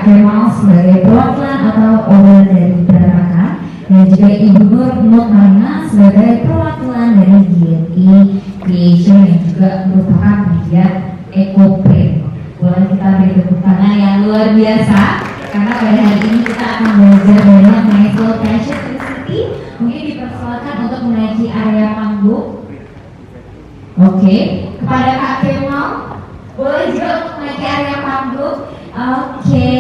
Kak Kemal sebagai perwakilan atau owner dari Berantakan, dan juga Ibu Nur Mutmainah sebagai perwakilan dari GLI Creation yang juga merupakan pegiat EcoPrint. Boleh kita beri tepuk tangan yang luar biasa karena pada hari ini kita akan belajar banyak mengenai Slow Fashion City. Mungkin dipersilakan untuk menaiki area panggung. Oke, kepada Kak Kemal boleh juga untuk menaiki area panggung. Oke,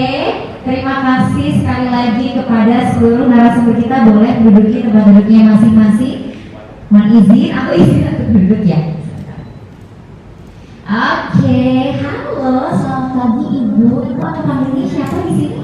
terima kasih sekali lagi kepada seluruh narasumber kita. Boleh menduduki tempat duduknya masing-masing. Mohon izin, aku izin untuk duduk ya. Oke, halo, selamat pagi Ibu. Ibu ada panggilnya siapa di sini?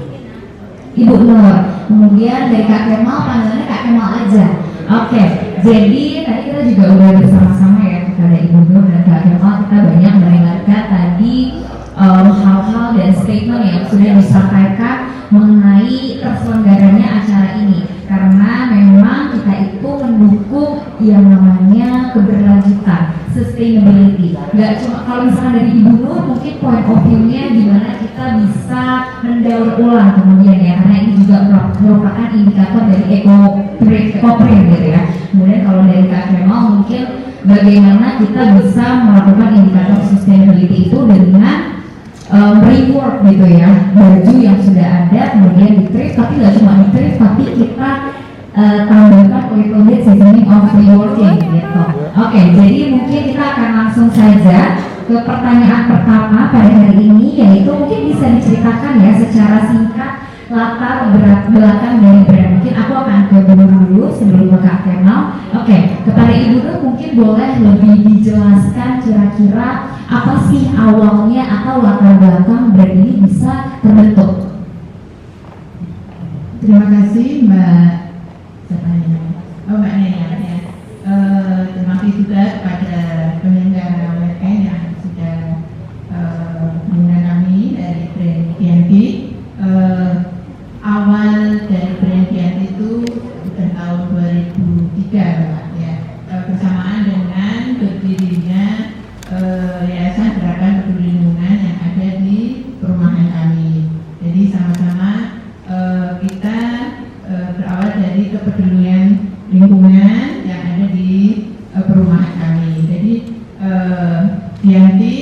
Ibu Nur. Kemudian dari Kak Kemal panggilannya Kak Kemal aja. Oke, jadi tadi kita juga udah bersama-sama ya kepada Ibu Nur dan Kak Kemal, kita banyak mendengarkan tadi hal-hal dan statement yang sudah disampaikan mengenai terselenggaranya acara ini, karena memang kita itu mendukung yang namanya keberlanjutan, sustainability. Gak cuma kalau misalkan dari Ibu Nur mungkin point of view-nya gimana kita bisa mendaur ulang kemudian ya, karena ini juga merupakan indikator dari EcoPrint gitu ya. Kemudian kalau dari Kak Kemal mungkin bagaimana kita bisa melakukan indikator sustainability itu dengan rework gitu ya, baju yang sudah ada kemudian di-thrift, tapi nggak cuma di-thrift tapi kita tambahkan little bit seasoning of reworking gitu. Oke, jadi mungkin kita akan langsung saja ke pertanyaan pertama pada hari ini, yaitu mungkin bisa diceritakan ya secara singkat latar belakang dari brand. Mungkin aku akan ke Bu Nur dulu sebelum ke Kak Kemal. Oke, kepada Ibu Nur mungkin boleh lebih dijelaskan kira-kira apa sih awalnya atau latar belakang brand ini bisa terbentuk. Terima kasih Mbak Mbak Naya ya. Terima kasih juga kepada penyelenggara WKN yang sudah mengundang kami dari brand GNT. Awal dari brand GNT itu sudah tahun 2003 Mbak ya, bersamaan dengan berdirinya Yayasan Gerakan Peduli Lingkungan yang ada di perumahan kami. Jadi sama-sama kita berawal dari kepedulian lingkungan yang ada di perumahan kami. Jadi Dianti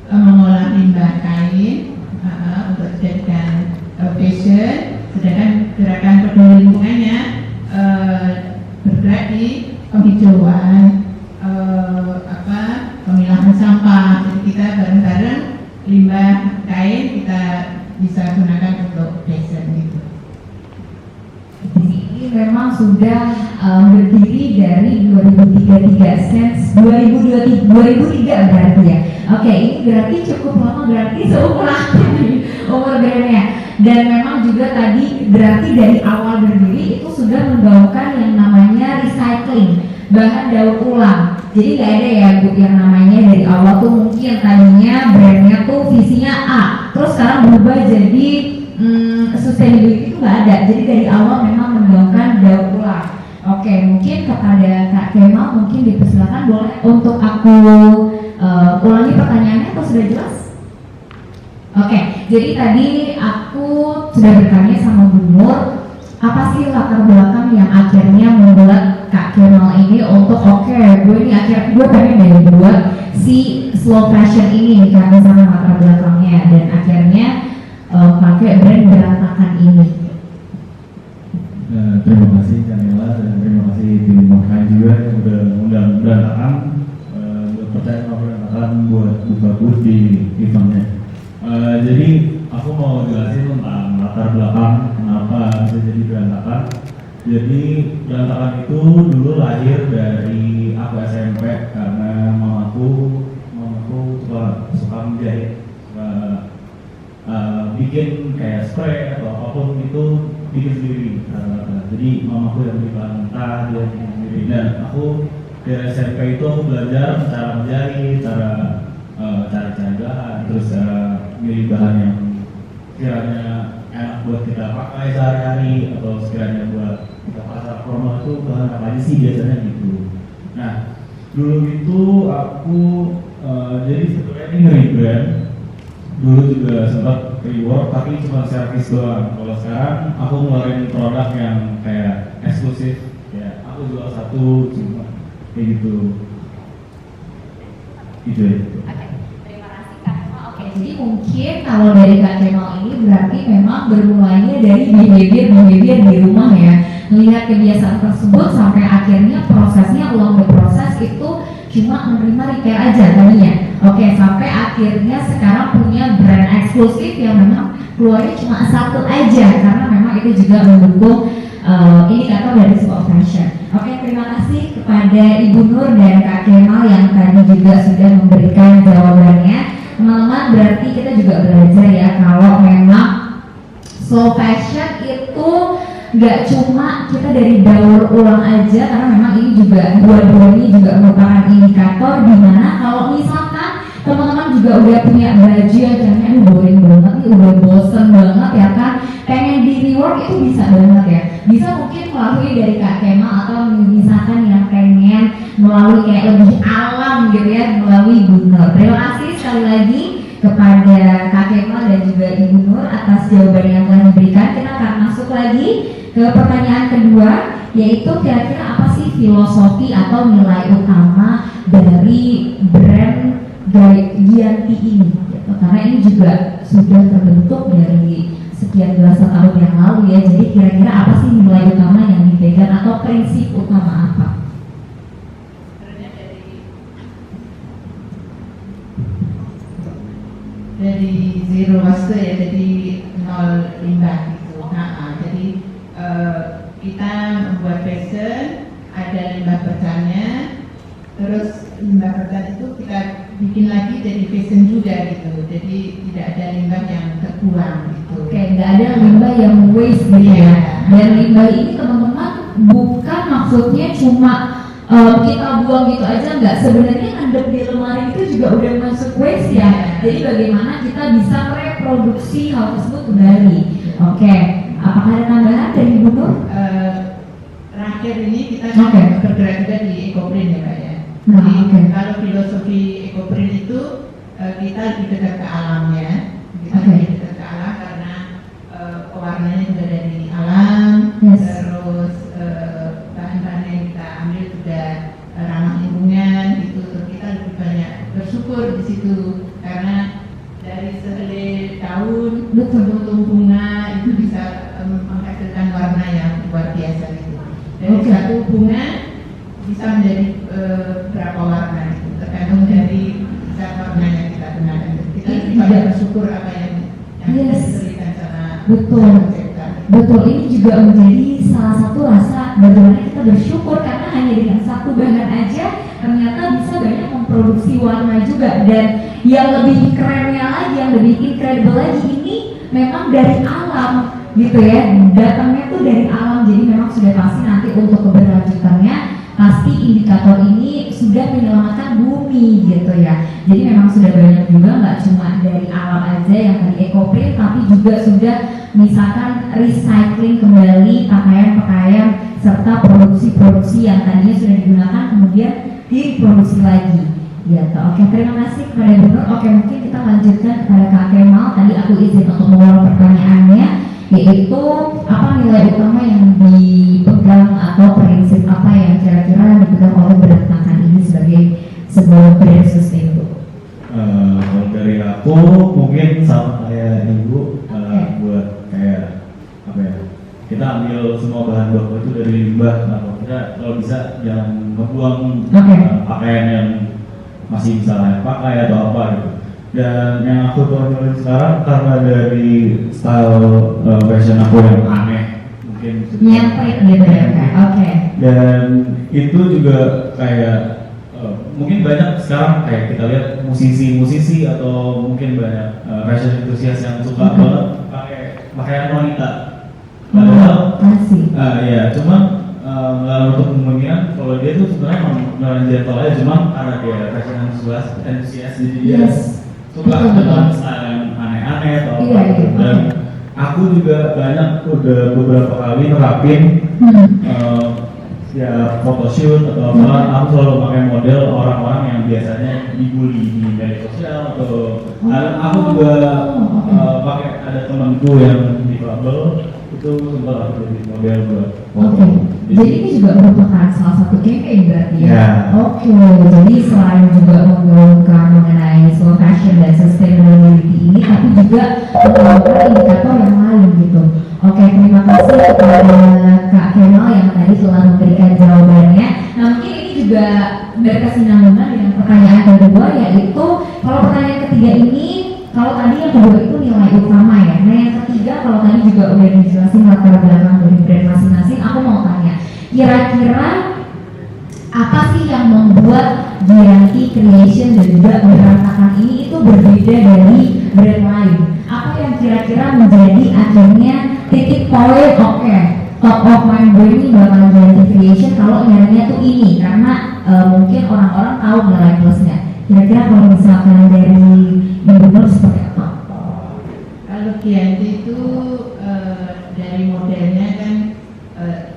mengolah limbah kain untuk dijadikan fashion, sedangkan Gerakan Peduli Lingkungannya bergerak di penghijauan, pemilahan sampah. Jadi kita bareng-bareng limbah kain kita bisa gunakan untuk fashion gitu. Ini memang sudah berdiri dari 2003 since 2003 berarti ya. Oke, ini berarti cukup lama, berarti seumuran umur brandnya. Dan memang juga tadi berarti dari awal berdiri itu sudah menggaungkan yang namanya recycling, bahan daur ulang. Jadi nggak ada ya Bu yang namanya dari awal tuh mungkin tadinya brandnya tuh visinya A, terus sekarang berubah jadi sustainability itu nggak ada. Jadi dari awal memang menggaungkan daur ulang. Oke, mungkin kepada Kak Kemal mungkin dipersilakan, boleh untuk aku ulangi pertanyaannya atau sudah jelas? Oke, jadi tadi aku sudah bertanya sama Bu Nur, apa sih latar belakang yang akhirnya membuat Kak Kemal ini untuk gue pengen dari buat si slow fashion ini karena sama latar belakangnya dan akhirnya pakai brand Berantakan ini. Terima kasih Kamila dan terima kasih tim Mokai juga yang udah undang Berantakan, buat percaya sama Berantakan buat buka booth di eventnya. Jadi aku mau jelasin tentang latar belakang kenapa bisa jadi Berantakan. Jadi Berantakan itu dulu lahir dari aku SMP karena mamaku suka menjahit, bikin kayak spray atau apapun itu bikin sendiri rata-rata. Jadi mamaku yang beli bahan mentah, dia bikin sendiri. Dan aku dari SMP itu aku belajar cara menjahit, cara cari bahan, terus cara milih bahan yang sekiranya enak buat kita pakai sehari-hari atau sekiranya buat kita pasar formal itu bahan apa aja sih biasanya gitu. Nah dulu itu aku jadi sebetulnya ini nge-rebrand. Dulu juga sempat reward tapi cuma service doang. Kalau sekarang aku ngeluarin produk yang kayak eksklusif, ya aku jual satu cuma kayak gitu. Gitu ya. Oke, terima kasih Kak Kemal. Oke, jadi mungkin kalau dari Kak Kemal ini berarti memang bermulainya dari behavior di rumah ya. Melihat kebiasaan tersebut sampai akhirnya prosesnya along the proses itu cuma menerima repair aja tadinya. Oke, sampai akhirnya sekarang punya brand eksklusif yang memang keluarnya cuma satu aja karena memang itu juga mendukung indikator dari sebuah fashion. Oke, terima kasih kepada Ibu Nur dan Kak Kemal yang tadi juga sudah memberikan jawabannya. Teman-teman, berarti kita juga belajar ya kalau memang slow fashion itu nggak cuma kita dari daur ulang aja, karena memang ini juga dua-dua ini juga merupakan indikator di mana kalau misalkan teman-teman juga udah punya baju yang kayaknya boring banget nih, udah bosen banget ya kan, pengen di rework itu bisa banget ya, bisa mungkin melalui dari Kak Kemal atau misalkan yang pengen melalui kayak lebih alam gitu ya melalui Bu Nur. Terima kasih sekali lagi kepada Kak Kemal dan juga Ibu Nur atas jawaban yang telah diberikan. Kita akan masuk lagi ke pertanyaan kedua, yaitu kira-kira apa sih filosofi atau nilai utama dari brand Giyanti ini gitu. Karena ini juga sudah terbentuk dari sekian belasan tahun yang lalu ya, jadi kira-kira apa sih nilai utama yang dipegang atau prinsip utama apa? Dari zero waste ya, jadi nol limbah gitu. Jadi kita membuat fashion, ada limbah bercanya, terus limbah bercanya itu kita bikin lagi jadi fashion juga gitu. Jadi tidak ada limbah yang terbuang gitu. Oke, nggak ada limbah yang waste gitu ya. Dan limbah ini teman-teman bukan maksudnya cuma kita buang gitu aja, nggak, sebenarnya ngendep di lemari itu juga udah masuk waste ya. Jadi bagaimana kita bisa reproduksi hal tersebut kembali. Oke, apakah ada tambahan dari Bu Nur? Terakhir ini kita bergerak juga di EcoPrint ya Pak ya. Nah, Jadi kalau filosofi EcoPrint itu kita lebih dekat ke alamnya, kita lebih dekat ke alam karena pewarnanya juga dari alam, terus bahan-bahan yang kita ambil juga ramah lingkungan itu, kita lebih banyak bersyukur di situ karena dari sehelai daun, sebuah bunga itu bisa menghasilkan warna yang luar biasa gitu. Dari satu bunga bisa menjadi berapa warna itu, tergantung dari zat warna yang kita gunakan. Kita juga bersyukur apa yang diberikan sama Betul, ini juga menjadi salah satu rasa bagaimana kita bersyukur karena hanya dengan satu bahan aja ternyata bisa banyak memproduksi warna juga. Dan yang lebih kerennya lagi, yang lebih incredible lagi, ini memang dari alam gitu ya, datangnya tuh dari alam. Jadi memang sudah pasti nanti untuk keberlanjutannya pasti indikator ini sudah menyelamatkan bumi gitu ya. Jadi memang sudah banyak juga, nggak cuma dari alam aja yang tadi EcoPrint, tapi juga sudah misalkan recycling kembali pakaian-pakaian serta produksi-produksi yang tadinya sudah digunakan kemudian diproduksi lagi gitu. Oke, terima kasih kepada Bu Nur. Oke, mungkin kita lanjutkan kepada Kak Kemal. Tadi aku izin untuk mengulang pertanyaannya, yaitu apa nilai utama yang dipegang atau prinsip apa yang kira-kira dipegang oleh brand makan ini sebagai sebuah brand sustainable? Kalau dari aku mungkin sama kayak Ibu, buat kayak apa ya, kita ambil semua bahan baku itu dari limbah, atau kita kalau bisa jangan membuang pakaian yang masih bisa layak pakai atau apa gitu. Dan yang aku tonton sekarang karena dari style fashion aku yang aneh, mungkin nyentrik gitu ya. Oke. Dan itu juga kayak mungkin banyak sekarang kayak kita lihat musisi-musisi atau mungkin banyak fashion enthusiast yang suka banget pakai pakaian wanita. Padahal ya cuma nggak untuk kemudian kalau dia tuh sebenarnya nggak gentle aja, cuma karena dia fashion enthusiast jadi dia suka dengan style yang aneh-aneh atau apa gitu. Dan aku juga banyak udah beberapa kali nerapin ya photoshoot atau apa, aku selalu pakai model orang-orang yang biasanya dibully di media sosial atau aku juga pakai, ada temanku yang difabel itu sempat aku jadi model buat foto. Jadi ini juga merupakan salah satu campaign berarti ya? Ya. Oke, jadi selain juga menggunakan mengenai slow fashion dan sustainability ini, tapi juga menggunakan indikator yang lain gitu. Oke, terima kasih kepada Kak Kemal yang tadi telah memberikan jawabannya. Nah, mungkin ini juga berkesinambungan dengan pertanyaan kedua, yaitu kalau pertanyaan ketiga ini, kalau tadi yang kedua itu nilai utama ya. Nah, yang ketiga kalau tadi juga udah dijelasin latar belakang dari brand masing-masing, aku mau tanya, kira-kira apa sih yang membuat Gianti Creation dan juga berantakan ini itu berbeda dari brand lain? Apa yang kira-kira menjadi akhirnya titik poin, oke, top of mind gue ini bakal Gianti Creation kalau nilainya tuh ini, karena mungkin orang-orang tahu nilai plusnya. Kira-kira kalau misalkan dari Ibu Nur seperti apa? Kalau Gianti itu dari modelnya kan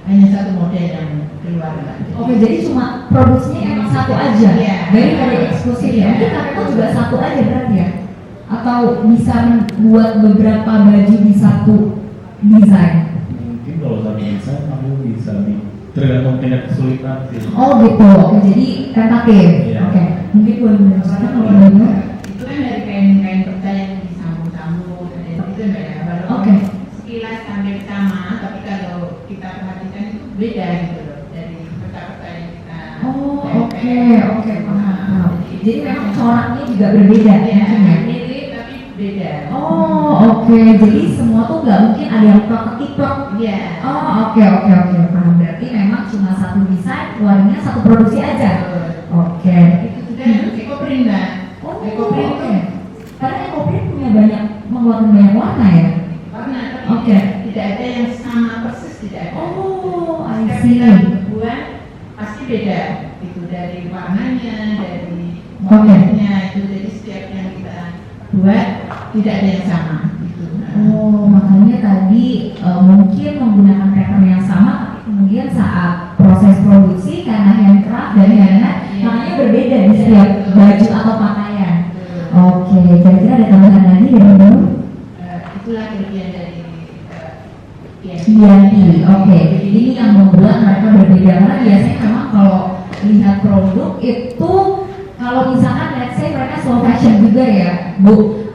hanya satu model yang keluar lah. Oke, jadi cuma produksinya emang satu aja, Iya. dari eksklusif ya. Mungkin kakak juga satu aja berarti ya? Atau bisa membuat beberapa baju di satu desain? Mungkin kalau satu desain aku bisa tergantung tingkat kesulitan sih. Oh gitu, oke, jadi tentatif. Iya. Oke, mungkin boleh menjelaskan kalau Ibu? Itu kan dari kain-kain perca yang disambung-sambung, dan itu enggak ya? Walaupun Oke. sekilas hampir sama, tapi kalau kita perhatikan itu beda gitu loh dari perca-perca yang kita. Oh, tempel. oke, paham. Jadi memang coraknya juga berbeda Ya, mungkin ya? mirip tapi beda. Oh, oke. Jadi semua tuh nggak mungkin ada yang plok-ketiplok. Iya. Oh, oke, paham. Berarti memang cuma satu desain, keluarnya satu produksi aja. Oke. Itu juga ekoprint Mbak. Oh, Ekoprint itu oke. Karena ekoprint punya banyak, mengeluarkan banyak warna ya? warna, tapi Oke. tidak ada yang sama persis, tidak ada. Oh, I Setiap see. kita buat pasti beda, itu dari warnanya, dari Oke. modelnya itu, jadi setiap yang kita buat tidak ada yang sama gitu. Oh, makanya tadi mungkin menggunakan pattern yang sama, tapi kemudian saat proses produksi karena handcraft dan handmade, makanya berbeda di setiap baju atau pakaian. Oke, kira-kira ada tambahan lagi dari Ibu? Itulah kelebihan dari Gianti, oke. Ini yang membuat mereka berbeda, karena biasanya memang kalau lihat produk itu, kalau misalkan let's say mereka slow fashion juga ya, Bu.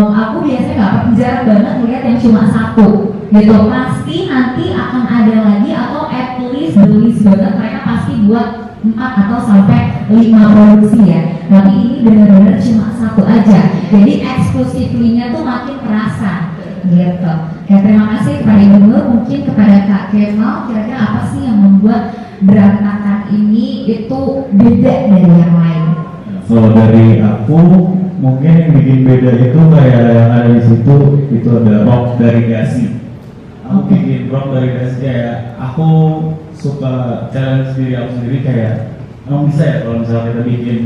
Aku biasanya jarang banget melihat yang cuma satu gitu. Pasti nanti akan ada lagi atau at least the least banget mereka pasti buat 4 atau sampai 5 produksi ya. Tapi ini benar-benar cuma satu aja. Jadi eksklusifnya tuh makin terasa gitu. Ya, terima kasih kepada Ibu Nur, mungkin kepada Kak Kemal, kira-kira apa sih yang membuat berantakan ini itu beda dari yang lain? Kalau dari aku, mungkin yang bikin beda itu kayak yang ada di situ itu ada rok dari Gasi. Aku bikin rok dari Gasi, kayak aku suka challenge diri aku sendiri, kayak emang bisa ya kalau misalnya kita bikin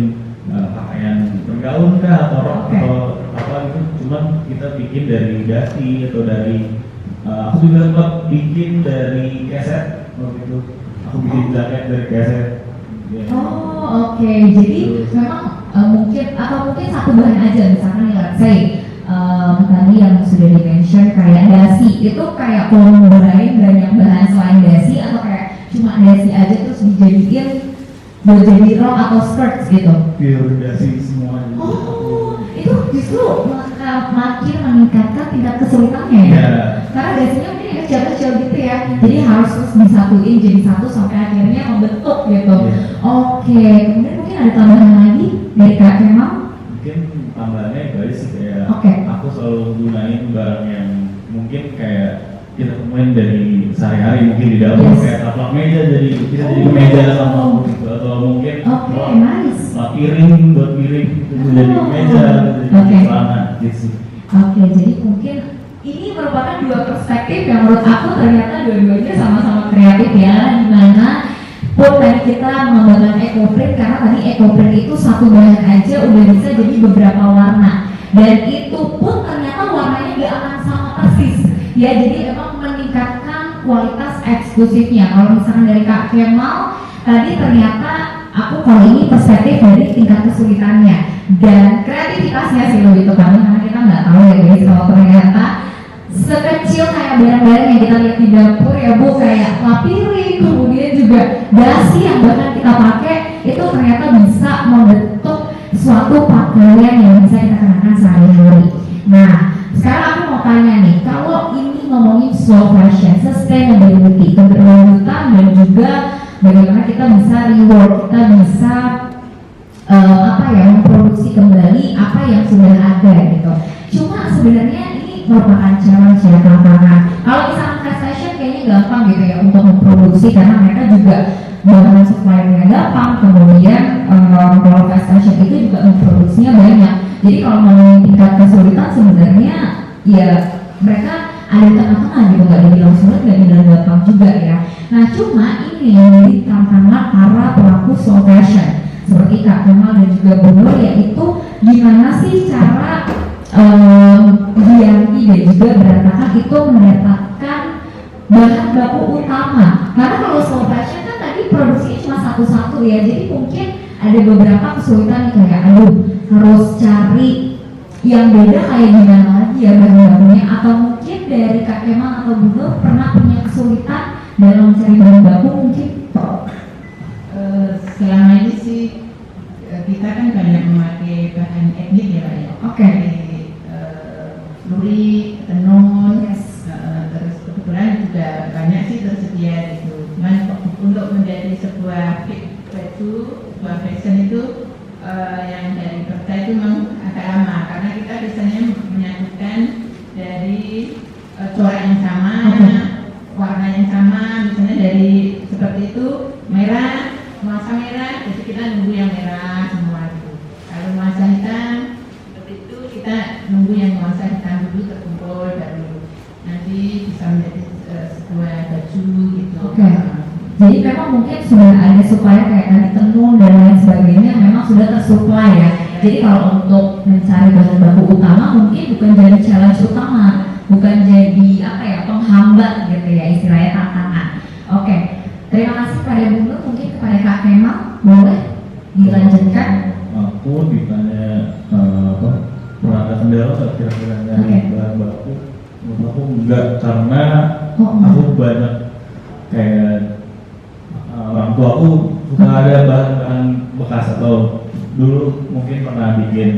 pakaian bergaun kah atau rok atau apa gitu, cuman kita bikin dari Gasi atau dari aku juga sempat bikin dari keset waktu itu. Aku bikin jaket dari keset. Ya. Oh, oke. Jadi memang mungkin atau mungkin satu bahan aja, misalkan nih let's say tadi yang sudah di-mention kayak dasi itu kayak combine banyak bahan selain dasi, atau kayak cuma dasi aja terus dijadiin buat jadi rok atau skirt gitu. Pure dasi semua. Oh, itu justru makin meningkatkan tingkat kesulitannya ya. Ya. Karena dasinya mungkin yang kecil-kecil gitu ya. Jadi harus terus disatuin jadi satu sampai akhirnya membentuk gitu. Oke, kemudian mungkin ada tambahan lagi dari Kak Kemal? Mungkin tambahannya guys kayak Oke. aku selalu gunain barang yang mungkin kayak kita temuin dari sehari-hari, mungkin di dapur Yes. kayak taplak meja, jadi kita jadi meja sama aku gitu, atau mungkin Oke, nice. piring buat piring itu jadi meja, jadi Oke. celana gitu. Oke, jadi mungkin ini merupakan dua perspektif yang menurut aku ternyata dua-duanya sama-sama kreatif ya, dimana pun tadi kita mengembangkan ekoprint, karena tadi ekoprint itu satu bahan aja udah bisa jadi beberapa warna, dan itu pun ternyata warnanya gak akan sama persis ya, jadi emang meningkatkan kualitas eksklusifnya. Kalau misalkan dari Kak Kemal tadi ternyata aku kali ini perspektif dari tingkat kesulitannya dan kreativitasnya sih lebih tepatnya, karena kita nggak tahu ya guys kalau ternyata sekecil kayak barang-barang yang kita lihat di dapur ya Bu, kayak piring, kemudian juga dasi yang bahkan kita pakai itu ternyata bisa membentuk suatu pakaian yang bisa kita kenakan sehari-hari. Nah, sekarang aku mau tanya nih, kalau ini ngomongin slow fashion, sustainability, keberlanjutan dan juga bagaimana kita bisa reward, kita bisa memproduksi kembali apa yang sudah ada gitu. Cuma sebenarnya ini merupakan challenge ya, tantangan. Kalau misalkan fast fashion kayaknya gampang gitu ya untuk memproduksi karena mereka juga bahan supply-nya gampang, kemudian kalau fast fashion itu juga memproduksinya banyak. Jadi kalau mau tingkat kesulitan sebenarnya ya mereka ada di tengah-tengah gitu, nggak dibilang sulit, nggak dibilang gampang juga ya. Nah cuma ini yang menjadi tantangan para pelaku slow fashion seperti Kak Kemal dan juga Bu Nur, yaitu gimana sih cara Giyanti dan juga Berantakan itu mendapatkan bahan baku utama. Karena kalau slow fashion kan tadi produksinya cuma satu-satu ya, jadi mungkin ada beberapa kesulitan nih kayak harus cari yang beda kayak gimana lagi ya bahan bakunya, atau mungkin dari Kak Kemal atau Bu Nur pernah punya kesulitan dalam mencari bahan baku mungkin? Selama ini sih kita kan banyak memakai bahan etnik ya Pak ya. Oke. Lurik, tenun, terus kebetulan juga banyak sih tersedia gitu. Cuman untuk menjadi sebuah baju, sebuah fashion itu yang dari kerja itu memang agak lama karena kita biasanya menyatukan dari corak yang sama, warna yang sama, misalnya dari seperti itu merah, nuansa merah, jadi kita nunggu yang merah semua gitu. Kalau nuansa hitam seperti itu kita nunggu yang nuansa hitam dulu terkumpul baru nanti bisa menjadi sebuah baju gitu. Oke. Jadi memang mungkin sudah ada supaya kayak tadi tenun dan lain sebagainya memang sudah tersuplai ya. Jadi kalau untuk mencari bahan baku utama mungkin bukan jadi challenge utama, bukan jadi penghambat gitu ya, istilahnya tantangan. Oke. Terima kasih pada Bu Nur, mungkin kepada Kak Kemal boleh dilanjutkan. Aku ditanya perangkat kendala kira-kira bahan baku. Menurut aku enggak, karena aku banyak kayak orang tua aku suka ada bahan-bahan bekas atau dulu mungkin pernah bikin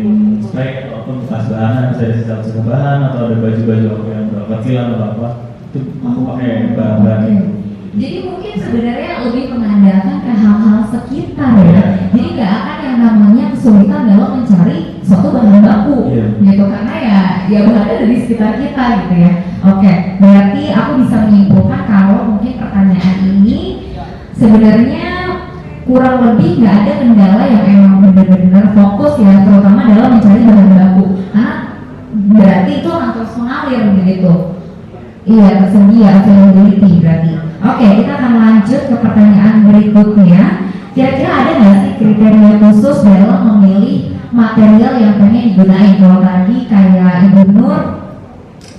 spray ataupun bekas bahan, bisa sisa-sisa bahan atau ada baju-baju aku yang kecilan atau apa, itu aku pakai bahan-bahan itu. Jadi mungkin sebenarnya lebih mengandalkan ke hal-hal sekitar ya. Jadi nggak akan yang namanya kesulitan dalam mencari suatu bahan baku, gitu, karena ya bahannya dari sekitar kita gitu ya. Oke, berarti aku bisa menyimpulkan kalau mungkin pertanyaan ini sebenarnya kurang lebih nggak ada kendala yang emang benar-benar fokus ya, terutama dalam mencari bahan baku. Karena berarti itu akan terus mengalir begitu. Iya, tersedia availability berarti. Oke, kita akan lanjut ke pertanyaan berikutnya. Kira-kira ada nggak sih kriteria khusus dalam memilih material yang pengen digunain? Kalau tadi kayak Ibu Nur,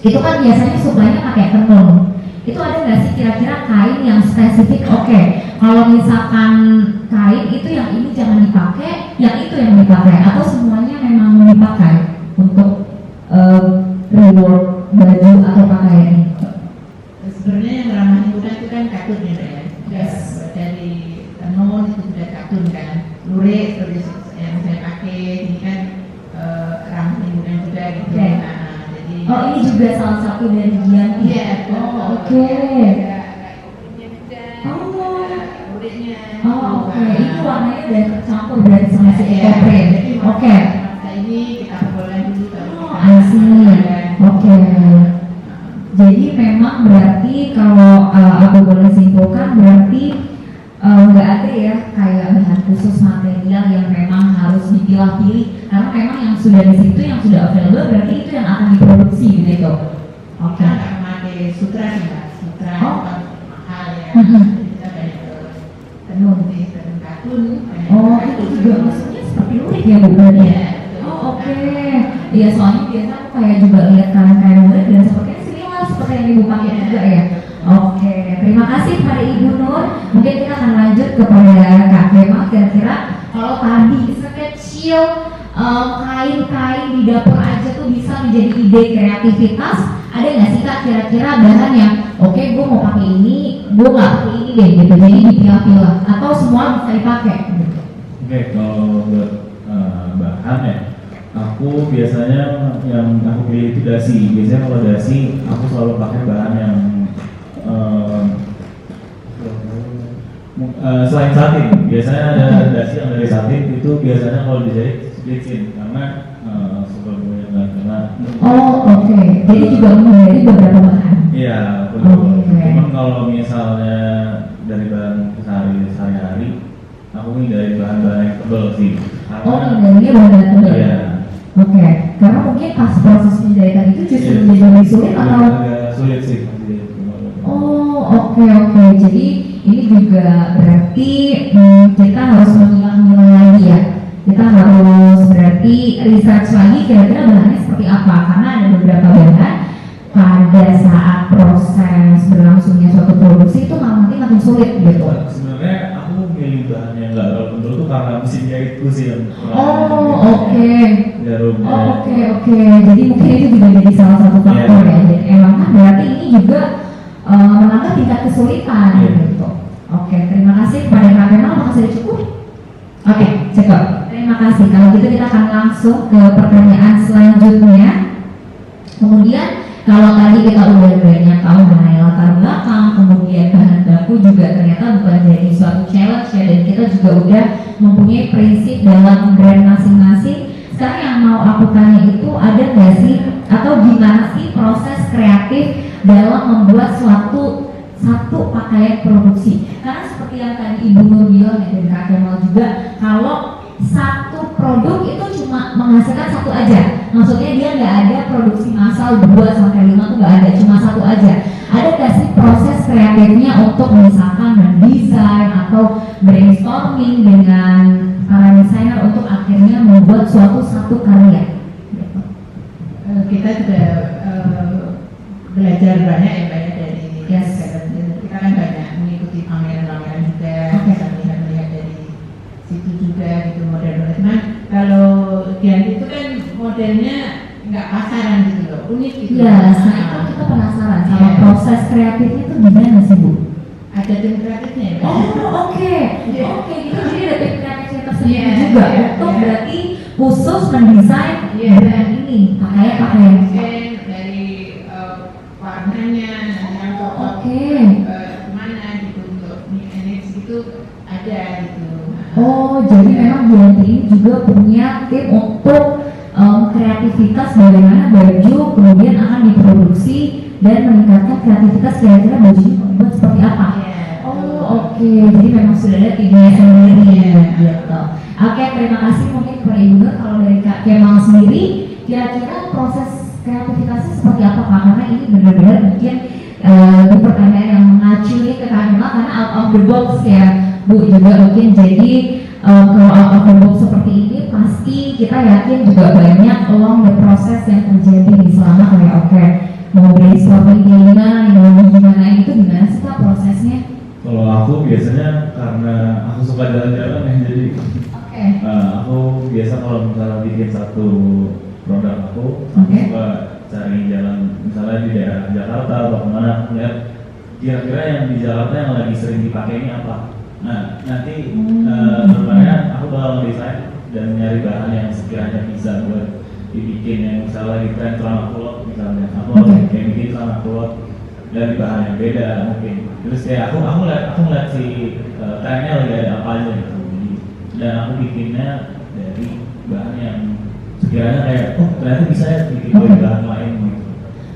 itu kan biasanya suplainya pakai tenun. Itu ada nggak sih kira-kira kain yang spesifik? Oke, kalau misalkan kain itu yang ini jangan dipakai, yang itu yang dipakai, atau semuanya memang dipakai untuk reward baju atau pakaian ini? Sebenarnya yang ramah lingkungan itu kan katun ya Pak ya. Yes. Dari tenun itu sudah katun kan. Lurik seperti yang saya pakai ini kan ramah lingkungan juga gitu. Okay. Jadi ini juga salah satu dari Giyanti. Iya. Oke. Ada katunnya juga. Luriknya. Oke. Itu warnanya udah tercampur dari sama si ekoprint. Oke. Masa ini kita perbolehkan dulu kalau I see. Oke. Jadi memang berarti kalau aku boleh simpulkan berarti nggak ada ya kayak bahan khusus material yang memang harus dipilah-pilih, karena memang yang sudah di situ yang sudah available berarti itu yang akan diproduksi gitu. Oke. Kita nggak memakai sutra sih Mbak. Sutra mahal ya. Kita banyak tenun katun. Itu juga maksudnya seperti lurik ya Bu? Iya. Oke. Iya, soalnya biasa aku kayak juga lihat kain-kain lurik dan sepertinya seperti yang Ibu pakai juga ya. Oke, terima kasih pada Ibu Nur. Mungkin kita akan lanjut kepada Kak Kemal. Kira-kira kalau tadi sekecil kain-kain di dapur aja tuh bisa menjadi ide kreativitas, ada nggak sih Kak kira-kira bahan yang oke, gue mau pakai ini, gue nggak pakai ini deh gitu, jadi dipilah-pilah atau semua bisa dipakai gitu. Oke, kalau buat bahan ya, aku biasanya yang aku pilih itu dasi. Biasanya kalau dasi, aku selalu pakai bahan yang selain satin. Biasanya ada dasi yang dari satin, itu biasanya kalau dijahit split karena suka banyak banget karena. Oh oke, jadi juga menghindari beberapa bahan. Iya, betul. Oke. Cuman kalau misalnya dari bahan sehari-hari, aku dari bahan-bahan yang tebal sih. Oh, hindarinya bahan tebal. Iya. Oke, karena mungkin pas proses penjahitan itu justru menjadi lebih sulit atau? Agak sulit sih. Oh oke. Jadi ini juga berarti kita harus mengilang-ilang lagi ya. Kita harus berarti research lagi kira-kira bahannya seperti apa, karena ada beberapa bahan pada saat proses berlangsungnya suatu produksi itu malah nanti makin sulit gitu. Sebenarnya aku milih bahan yang nggak terlalu tebal tuh karena mesin jahitku sih yang Oh oke. Jarumnya. Oh oke. Jadi mungkin itu juga jadi salah satu faktor ya. Jadi emang kan berarti ini juga menambah tingkat kesulitan gitu. Oke, terima kasih kepada Kak Kemal. Apakah sudah cukup? Oke, cukup. Terima kasih. Kalau gitu kita akan langsung ke pertanyaan selanjutnya. Kemudian kalau tadi kita udah banyak tahu mengenai latar belakang, kemudian bahan baku juga ternyata bukan jadi suatu challenge ya, dan kita juga udah mempunyai prinsip dalam brand masing-masing. Sekarang yang mau aku tanya itu ada nggak sih atau gimana sih proses kreatif dalam membuat satu pakaian produksi? Karena seperti yang tadi Ibu Nur bilang ya, dan Kak Kemal juga, kalau satu produk itu cuma menghasilkan satu aja, maksudnya dia nggak ada produksi massal 2-5 tuh nggak ada, cuma satu aja. Ada nggak sih proses kreatifnya untuk misalkan mendesain atau brainstorming dengan para desainer untuk akhirnya membuat satu karya? Kita sudah belajar banyak ya banyak dari kita kan banyak mengikuti pameran-pameran juga, bisa melihat dari situ juga gitu model-model. Nah kalau Dian itu kan modelnya nggak pasaran gitu loh, unik gitu. Iya, nah itu kita penasaran sama proses kreatifnya itu gimana sih Bu? Ada tim kreatifnya ya? Oke, itu jadi ada tim kreatifnya tersendiri juga untuk berarti khusus mendesain brand ini pakaian. Dari warnanya, yang cocok mana gitu untuk manage itu ada gitu. Oh, jadi memang Dian ini juga punya tim untuk kreativitas bagaimana baju kemudian akan diproduksi dan meningkatkan kreativitas kira-kira bajunya membuat seperti apa. Oke, jadi memang sudah ada timnya sendiri gitu. Oke, terima kasih mungkin kepada Ibu Nur. Kalau dari Kak Kemal sendiri, kira-kira proses kreativitasnya seperti apa Kak? Karena ini benar-benar mungkin di pertanyaan yang mengacu nih ke Kak Kemal karena out of the box ya Bu juga mungkin. Jadi kalau out of the box seperti ini pasti kita yakin juga banyak along the proses yang terjadi di selama kayak mau brainstorming gimana itu gimana sih Kak prosesnya? Kalau aku biasanya karena aku suka jalan-jalan ya, jadi aku biasa kalau misalnya bikin satu produk aku suka cari jalan misalnya di daerah Jakarta atau kemana, aku lihat kira-kira yang di Jakarta yang lagi sering dipakai ini apa. Nah nanti sebenarnya aku bakal desain dan nyari bahan yang sekiranya bisa buat dibikin, yang misalnya di tren celana kulot misalnya, aku kayak bikin celana kulot dari bahan yang beda mungkin. Terus kayak aku ngeliat si trennya lagi ada apa aja gitu, dan aku bikinnya dari bahan yang sekiranya kayak ternyata bisa ya bikin dari bahan lain gitu.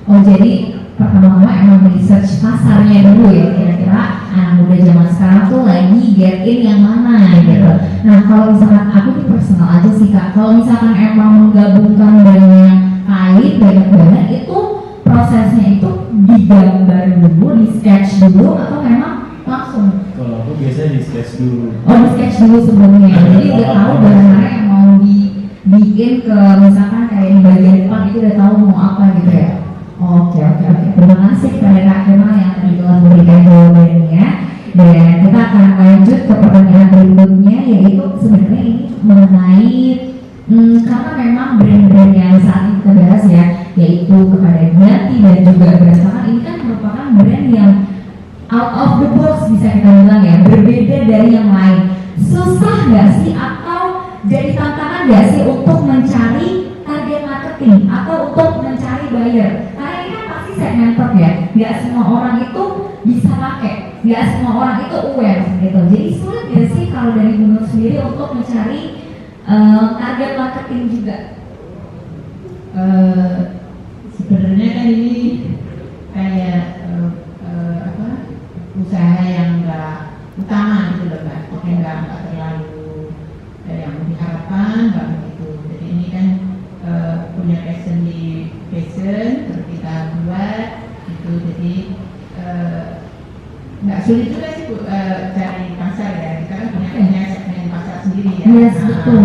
Oh jadi pertama-tama emang research pasarnya dulu ya, kira-kira anak muda zaman sekarang tuh lagi get in yang mana gitu. Nah kalau misalkan aku di personal aja sih Kak, kalau misalkan emang menggabungkan banyak bahan itu prosesnya itu digambar dulu, di sketch dulu atau memang langsung? Kalau aku biasanya di sketch dulu. Oh di sketch dulu sebelumnya, jadi udah tahu bahan mana yang mau dibikin ke misalkan kayak di bagian depan itu udah tahu mau apa gitu ya. Oke. Terima kasih kepada Kak Kemal yang tadi telah yang out of the box bisa kita bilang ya, berbeda dari yang lain. Susah nggak sih atau jadi tantangan nggak sih untuk mencari target marketing atau untuk mencari buyer? Karena ini kan pasti segmented ya, nggak semua orang itu bisa pakai, nggak semua orang itu aware gitu. Jadi sulit nggak sih kalau dari Bunur sendiri untuk mencari target marketing juga? Sebenarnya kan ini kayak usaha yang enggak utama gitu loh Mbak, oke enggak terlalu yang diharapkan enggak begitu. Jadi ini kan punya passion di fashion, terus kita buat gitu. Jadi enggak sulit juga sih Bu, cari pasar ya, kita kan punya segmen pasar sendiri ya. Yes, betul.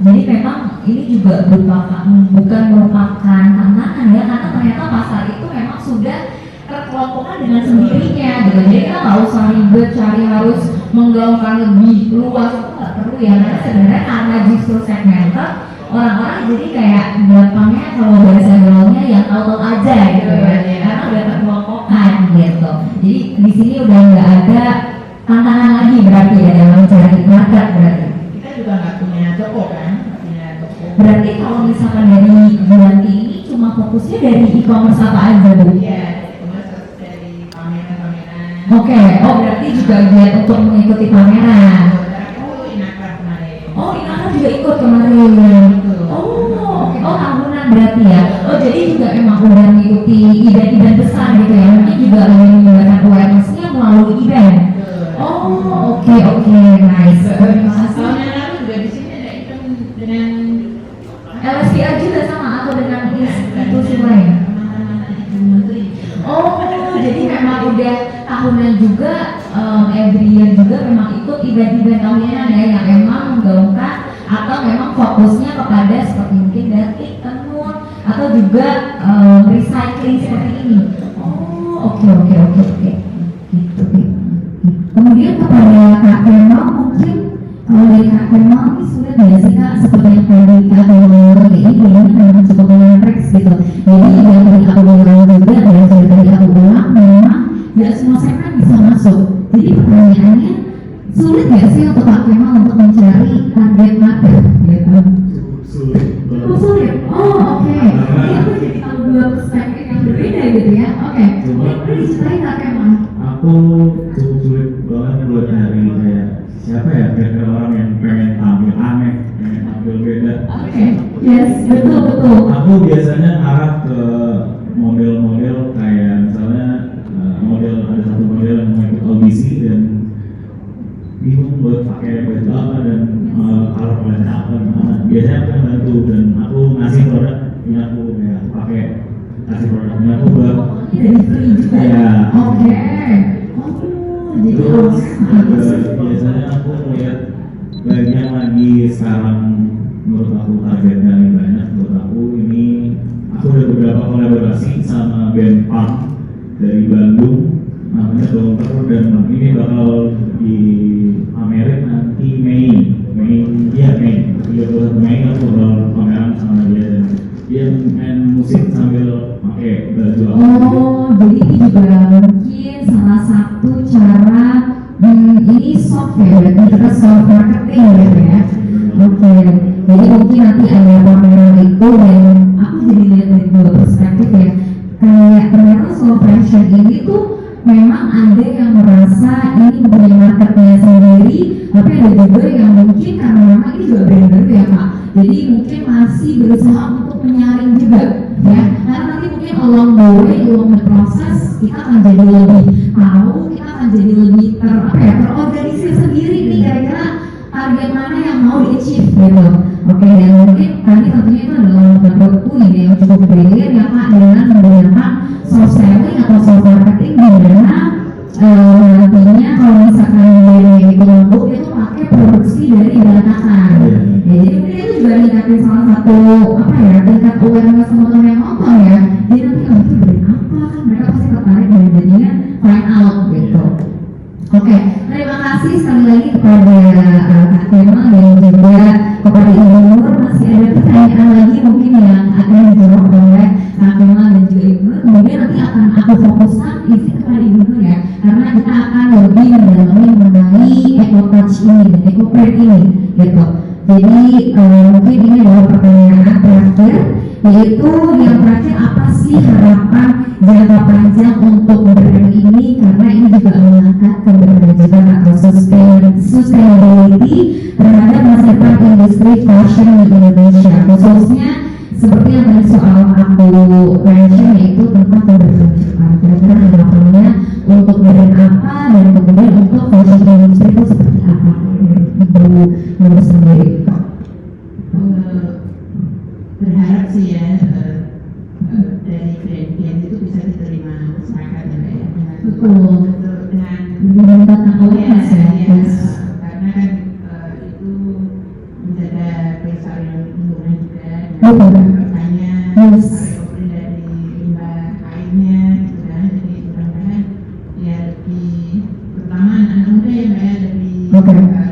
Jadi memang ini juga bukan merupakan tantangan ya, karena ternyata pasar itu memang sudah terkelompokkan dengan sendirinya gitu. Jadi kita nggak usah ribet cari harus menggaungkan lebih luas, itu nggak perlu ya. Karena sebenarnya karena justru segmented, orang-orang jadi kayak gampangnya kalau bahasa gaulnya yang tahu-tahu aja gitu ya, karena udah terkelompokkan gitu. Jadi di sini udah nggak ada tantangan lagi berarti ya dalam mencari market berarti. Kita juga nggak punya toko kan, punya toko. Berarti kalau misalkan dari Yuanti ini cuma fokusnya dari e-commerce apa aja Bu? Iya, dari pameran-pameran. Oke, oh berarti juga giat untuk mengikuti pameran. Oh, Inakar kemarin. Oh, Inaka juga ikut kemarin. Oh, oke. Oh, tahunan berarti ya. Oh, jadi juga emang udah mengikuti event-event besar gitu ya. Mungkin juga lebih menggunakan awareness-nya melalui event. Oh, oke, nice. Terima kasih. Tahun yang lalu juga di sini ada event dengan LSPR juga sama atau dengan institusi lain? menteri. Oh, jadi memang udah tahunan juga, every year juga memang ikut event-event tahunan ya yang emang menggaungkan atau memang fokusnya kepada seperti mungkin batik, tenun atau juga recycling seperti ini. Oh, oke. Gitu. Kemudian kepada Kak Kemal mungkin kalau dari Kak Kemal ini sulit nggak sih Kak, seperti yang tadi Kak Kemal ini memang cukup menarik gitu. Jadi yang tadi aku bilang juga dan yang tadi aku ulang memang nggak semua segmen bisa masuk. Jadi pertanyaannya sulit nggak sih untuk Kak Kemal untuk mencari target market gitu? Sulit. Sulit. Oh, oke. Jadi aku jadi tahu dua perspektif yang berbeda gitu ya. Oke. Ini diceritain Kak Kemal. Aku cukup sulit banget buat nyari kayak siapa ya kira-kira orang yang pengen tampil aneh, pengen tampil beda. Oke. Yes, betul. Aku biasanya arah ke model-model kayak misalnya ada satu model yang mau ikut audisi dan bingung buat pakai baju apa dan kalau pakai apa gimana. Biasanya aku yang bantu dan aku ngasih produk ini aku kayak pakai kasih produknya aku buat Dari free juga. ya. Oke. Jadi Terus biasanya aku melihat banyak lagi sekarang menurut aku targetnya lebih banyak. Menurut aku ini aku udah beberapa kolaborasi sama band punk dari Bandung namanya Donker dan ini bakal di Amerika nanti Mei 31 Mei aku bakal pameran sama dia dan dia main musik sambil pakai baju aku. oh, jadi ini juga mungkin salah satu cara ini soft ya, berarti kita soft marketing gitu ya. Oke. Jadi mungkin nanti ada pameran itu dan aku jadi lihat dari dua perspektif ya. Kayak ternyata soft fashion ini tuh memang ada yang merasa ini punya marketnya sendiri, tapi ada juga yang mungkin karena memang ini juga brand baru ya Kak. Jadi mungkin masih berusaha untuk menyaring juga ya. Karena nanti mungkin along the way, along the process kita akan jadi lebih tahu, kita akan jadi lebih terorganisir sendiri nih kira-kira target mana yang mau di-achieve gitu. Oke, dan mungkin tadi tentunya itu adalah menurutku ide yang cukup brilian ya Kak, dengan menggunakan soft selling atau soft marketing di mana nantinya kalau misalkan dari kelompok itu pakai produksi dari berantakan. Ya, jadi mungkin itu juga ningkatin salah satu tingkat awareness teman-teman yang nonton ya. Jadi nanti kalau itu brand apa kan mereka pasti tertarik dan jadinya find out gitu. Oke, terima kasih sekali lagi kepada Kak Kemal dan juga kepada Ibu Nur. Masih ada pertanyaan lagi mungkin yang akan dijawab oleh Kak Kemal dan juga Ibu Nur. Kemudian nanti akan aku fokuskan izin kepada Ibu Nur ya, karena kita akan lebih mendalami mengenai eco touch ini dan eco print ini gitu. Jadi mungkin ini adalah pertanyaan terakhir, yaitu yang terakhir, apa sih harapan jangka panjang untuk brand ini, karena ini juga mengangkat keberlanjutan atau sustainability terhadap masa depan industri fashion di Indonesia, khususnya seperti yang tadi soal aku mention, yaitu tentang keberlanjutan. Kira-kira harapannya untuk brand apa dan kemudian untuk fashion industri itu seperti apa? Ibu sendiri. Berharap sih ya dari brand itu bisa diterima masyarakat ya. Betul. Dengan Meningkatkan awareness ya. Karena kan itu menjaga kelestarian lingkungan juga. Betul. Makanya Yes. recovery dari limbah kainnya gitu kan. Jadi mudah-mudahan ya lebih, terutama anak muda ya Mbak, lebih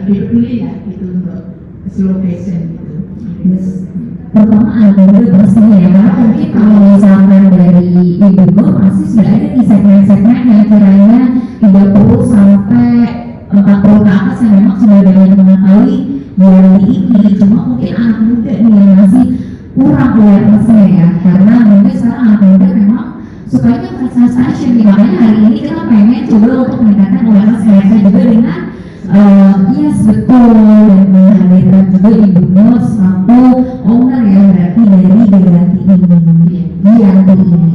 peduli ya gitu untuk slow fashion gitu. Yes. Pertama anak muda pastinya ya, karena mungkin kalau misalkan dari Ibu Nur pasti sudah ada di segmen-segmen yang kiranya 30 sampai 40 ke atas yang memang sudah banyak mengetahui Yoli ini. Cuma mungkin anak muda nih yang masih kurang awareness-nya ya, karena mungkin sekarang anak muda memang sukanya fast fashion nih. Makanya hari ini kita pengen coba untuk meningkatkan awareness mereka juga dengan yes betul, dan menghadirkan juga Ibu Nur selaku owner ya, berarti dari Giyanti ini.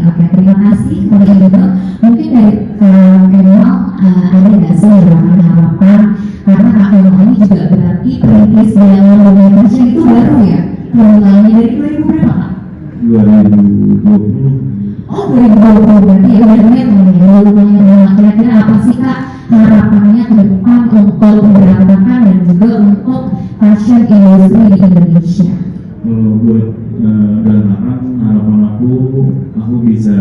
Oke, terima kasih kepada Ibu Nur. Mungkin dari Kemal ada nggak sih harapan, karena Kak Kemal ini juga berarti perintis dalam dunia fashion itu baru ya, mulainya dari 2000 berapa Kak? 2020. Oh 2020, berarti ya benar-benar lumayan. Kira-kira apa sih Kak harapannya ke depan untuk pemberantakan dan juga untuk fashion industry di Indonesia? Kalau buat berantakan, harapan aku bisa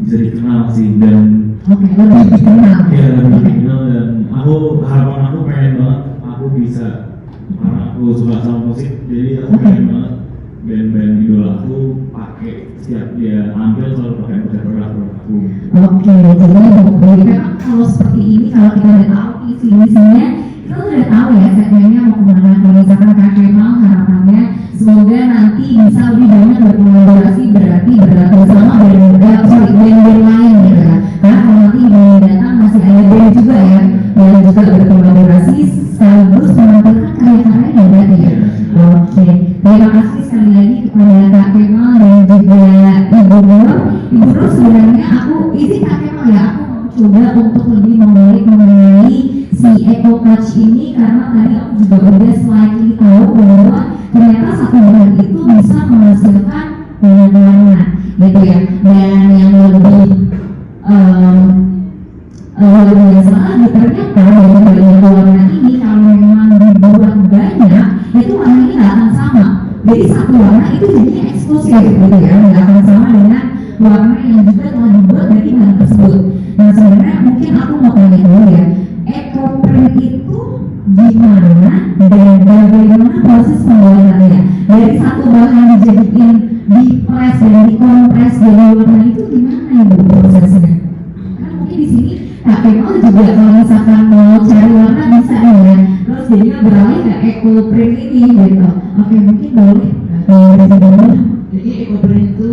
dikenal sih, dan Lebih dikenal. ya lebih dikenal, dan harapan aku pengen banget aku bisa, karena aku suka sama musik, jadi aku pengen banget band-band idola aku pakai, setiap dia tampil selalu pakai produk aku. Oke, jadi memang kalau seperti ini, kalau kita udah tahu isi-isinya, kita udah tahu ya segmennya mau kemana. Kalau misalkan Kak Kemal harapannya semoga nanti bisa lebih banyak berkolaborasi, berarti bersama band-band lain gitu ya. Karena kalau nanti datang masih ada band juga ya yang juga berkolaborasi sekaligus menampilkan karya-karyanya berarti ya. Oke, terima kasih sekali lagi kepada Kak Kemal dan juga Ibu Nur. Ibu Nur, sebenarnya aku izin Kak Kemal ya, aku mau coba untuk lebih mengulik mengenai si eco touch ini, karena tadi aku juga udah slightly tahu bahwa ternyata satu bahan itu bisa menghasilkan banyak warna gitu ya. Dan yang lebih luar biasa lagi, ternyata dari banyak warna ini kalau memang dibuat banyak itu warnanya nggak akan sama. Jadi satu warna itu jadinya eksklusif gitu ya, nggak akan sama dengan warna yang juga telah dibuat dari bahan tersebut. Nah sebenarnya mungkin aku mau tanya dulu ya, eco print itu gimana dan bagaimana proses pembuatannya? Dari satu bahan dijadiin di press dan dikompres jadi warna itu gimana Ibu prosesnya? Kan mungkin di sini Kak Kemal juga kalau misalkan mau cari warna bisa ya, terus jadinya beralih ke eco print ini gitu. Oke, mungkin boleh Jadi eco print itu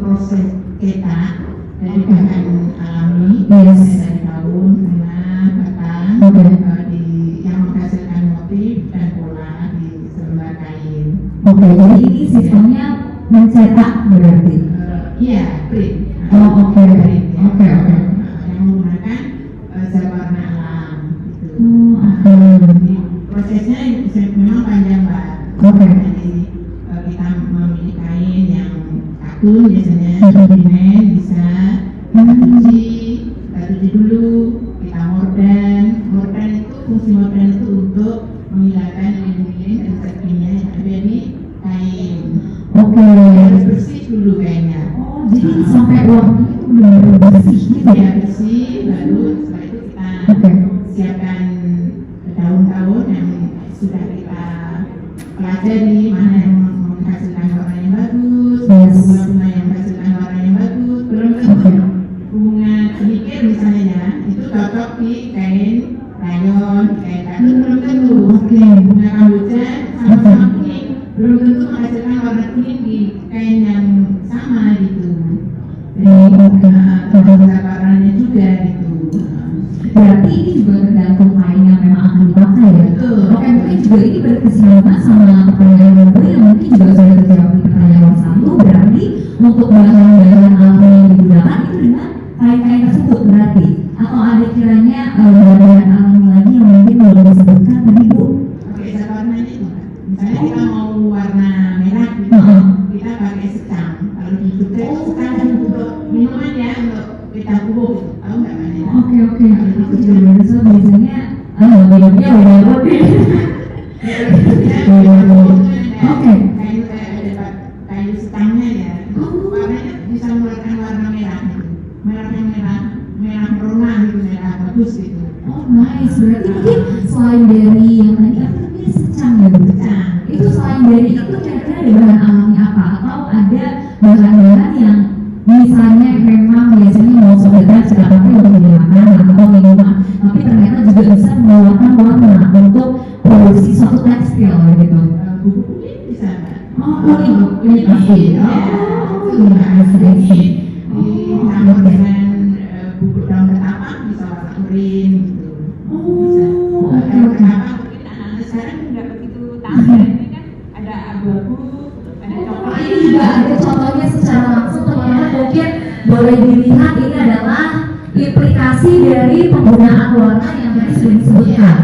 proses cetak dari bahan alami, Yes. dari daun, bunga, batang, yang menghasilkan motif dan pola di selembar kain. Oke, jadi ini sistemnya mencetak berarti. Iya, print. Oh, oke. Print, ya. Oke. Yang menggunakan zat warna alam gitu. Oh, oke. Jadi prosesnya memang panjang Mbak. Oke. Jadi kita memilih kain yang katun biasanya, Mhm. pigmen bisa kita cuci dulu, kita mordan itu, fungsi mordan itu untuk menghilangkan lilin-lilin dan zat-kimia yang ada di kain. Oke. Harus bersih dulu kainnya. Oh, jadi sampai warnanya itu benar-benar bersih gitu ya? Ya bersih, lalu setelah itu kita Oke. siapkan daun-daun yang sudah kita pelajari mana yang menghasilkan warna yang bagus, bunga celikir misalnya ya, itu cocok di kain rayon, kain kain belum tentu. Bunga kamboja sama-sama kuning, belum tentu menghasilkan warna kuning di kain yang sama gitu. Jadi tergantung warnanya juga gitu. Berarti ini juga tergantung kain yang memang akan dipakai ya. Betul. Oke, mungkin juga ini berkesinambungan sama pertanyaan gue yang mungkin juga sudah terjawab di pertanyaan satu. Berarti untuk bahan-bahan alami yang digunakan itu dengan kain-kain tersebut berarti, atau ada kiranya bahan-bahan alami lagi yang mungkin belum disebutkan tadi Bu? Oke, zat warnanya itu. Misalnya kita mau warna merah gitu, kita pakai secang. Kalau di Jogja itu secang kan untuk minuman ya, untuk pita kubuk, tahu nggak Mbak Nela? Oke, so biasanya minumnya udah lebih. Oke. Kayu setangnya ya, warnanya bisa mengeluarkan warna merah gitu. Merah merona gitu, merah bagus gitu. Oh nice, berarti mungkin selain dari yang tadi apa namanya secang ya Bu? Secang. Itu selain dari itu kira-kira ada bahan alami apa? Atau ada bahan-bahan yang misalnya memang biasanya mau sekedar pakai untuk jadi makanan atau minuman, tapi ternyata juga bisa mengeluarkan warna untuk produksi suatu tekstil gitu. Buku kuning bisa Mbak. Oh kuning pasti. Oh nice. Ditambah dengan bubuk daun ketapang bisa warna kuning gitu. Bisa. Daun ketapang mungkin anak-anak sekarang nggak begitu tahu ya, ini kan ada abu-abu, ada coklat. Ini juga ada contohnya secara langsung, teman-teman mungkin boleh dilihat ini adalah implikasi dari penggunaan warna yang tadi sudah disebutkan.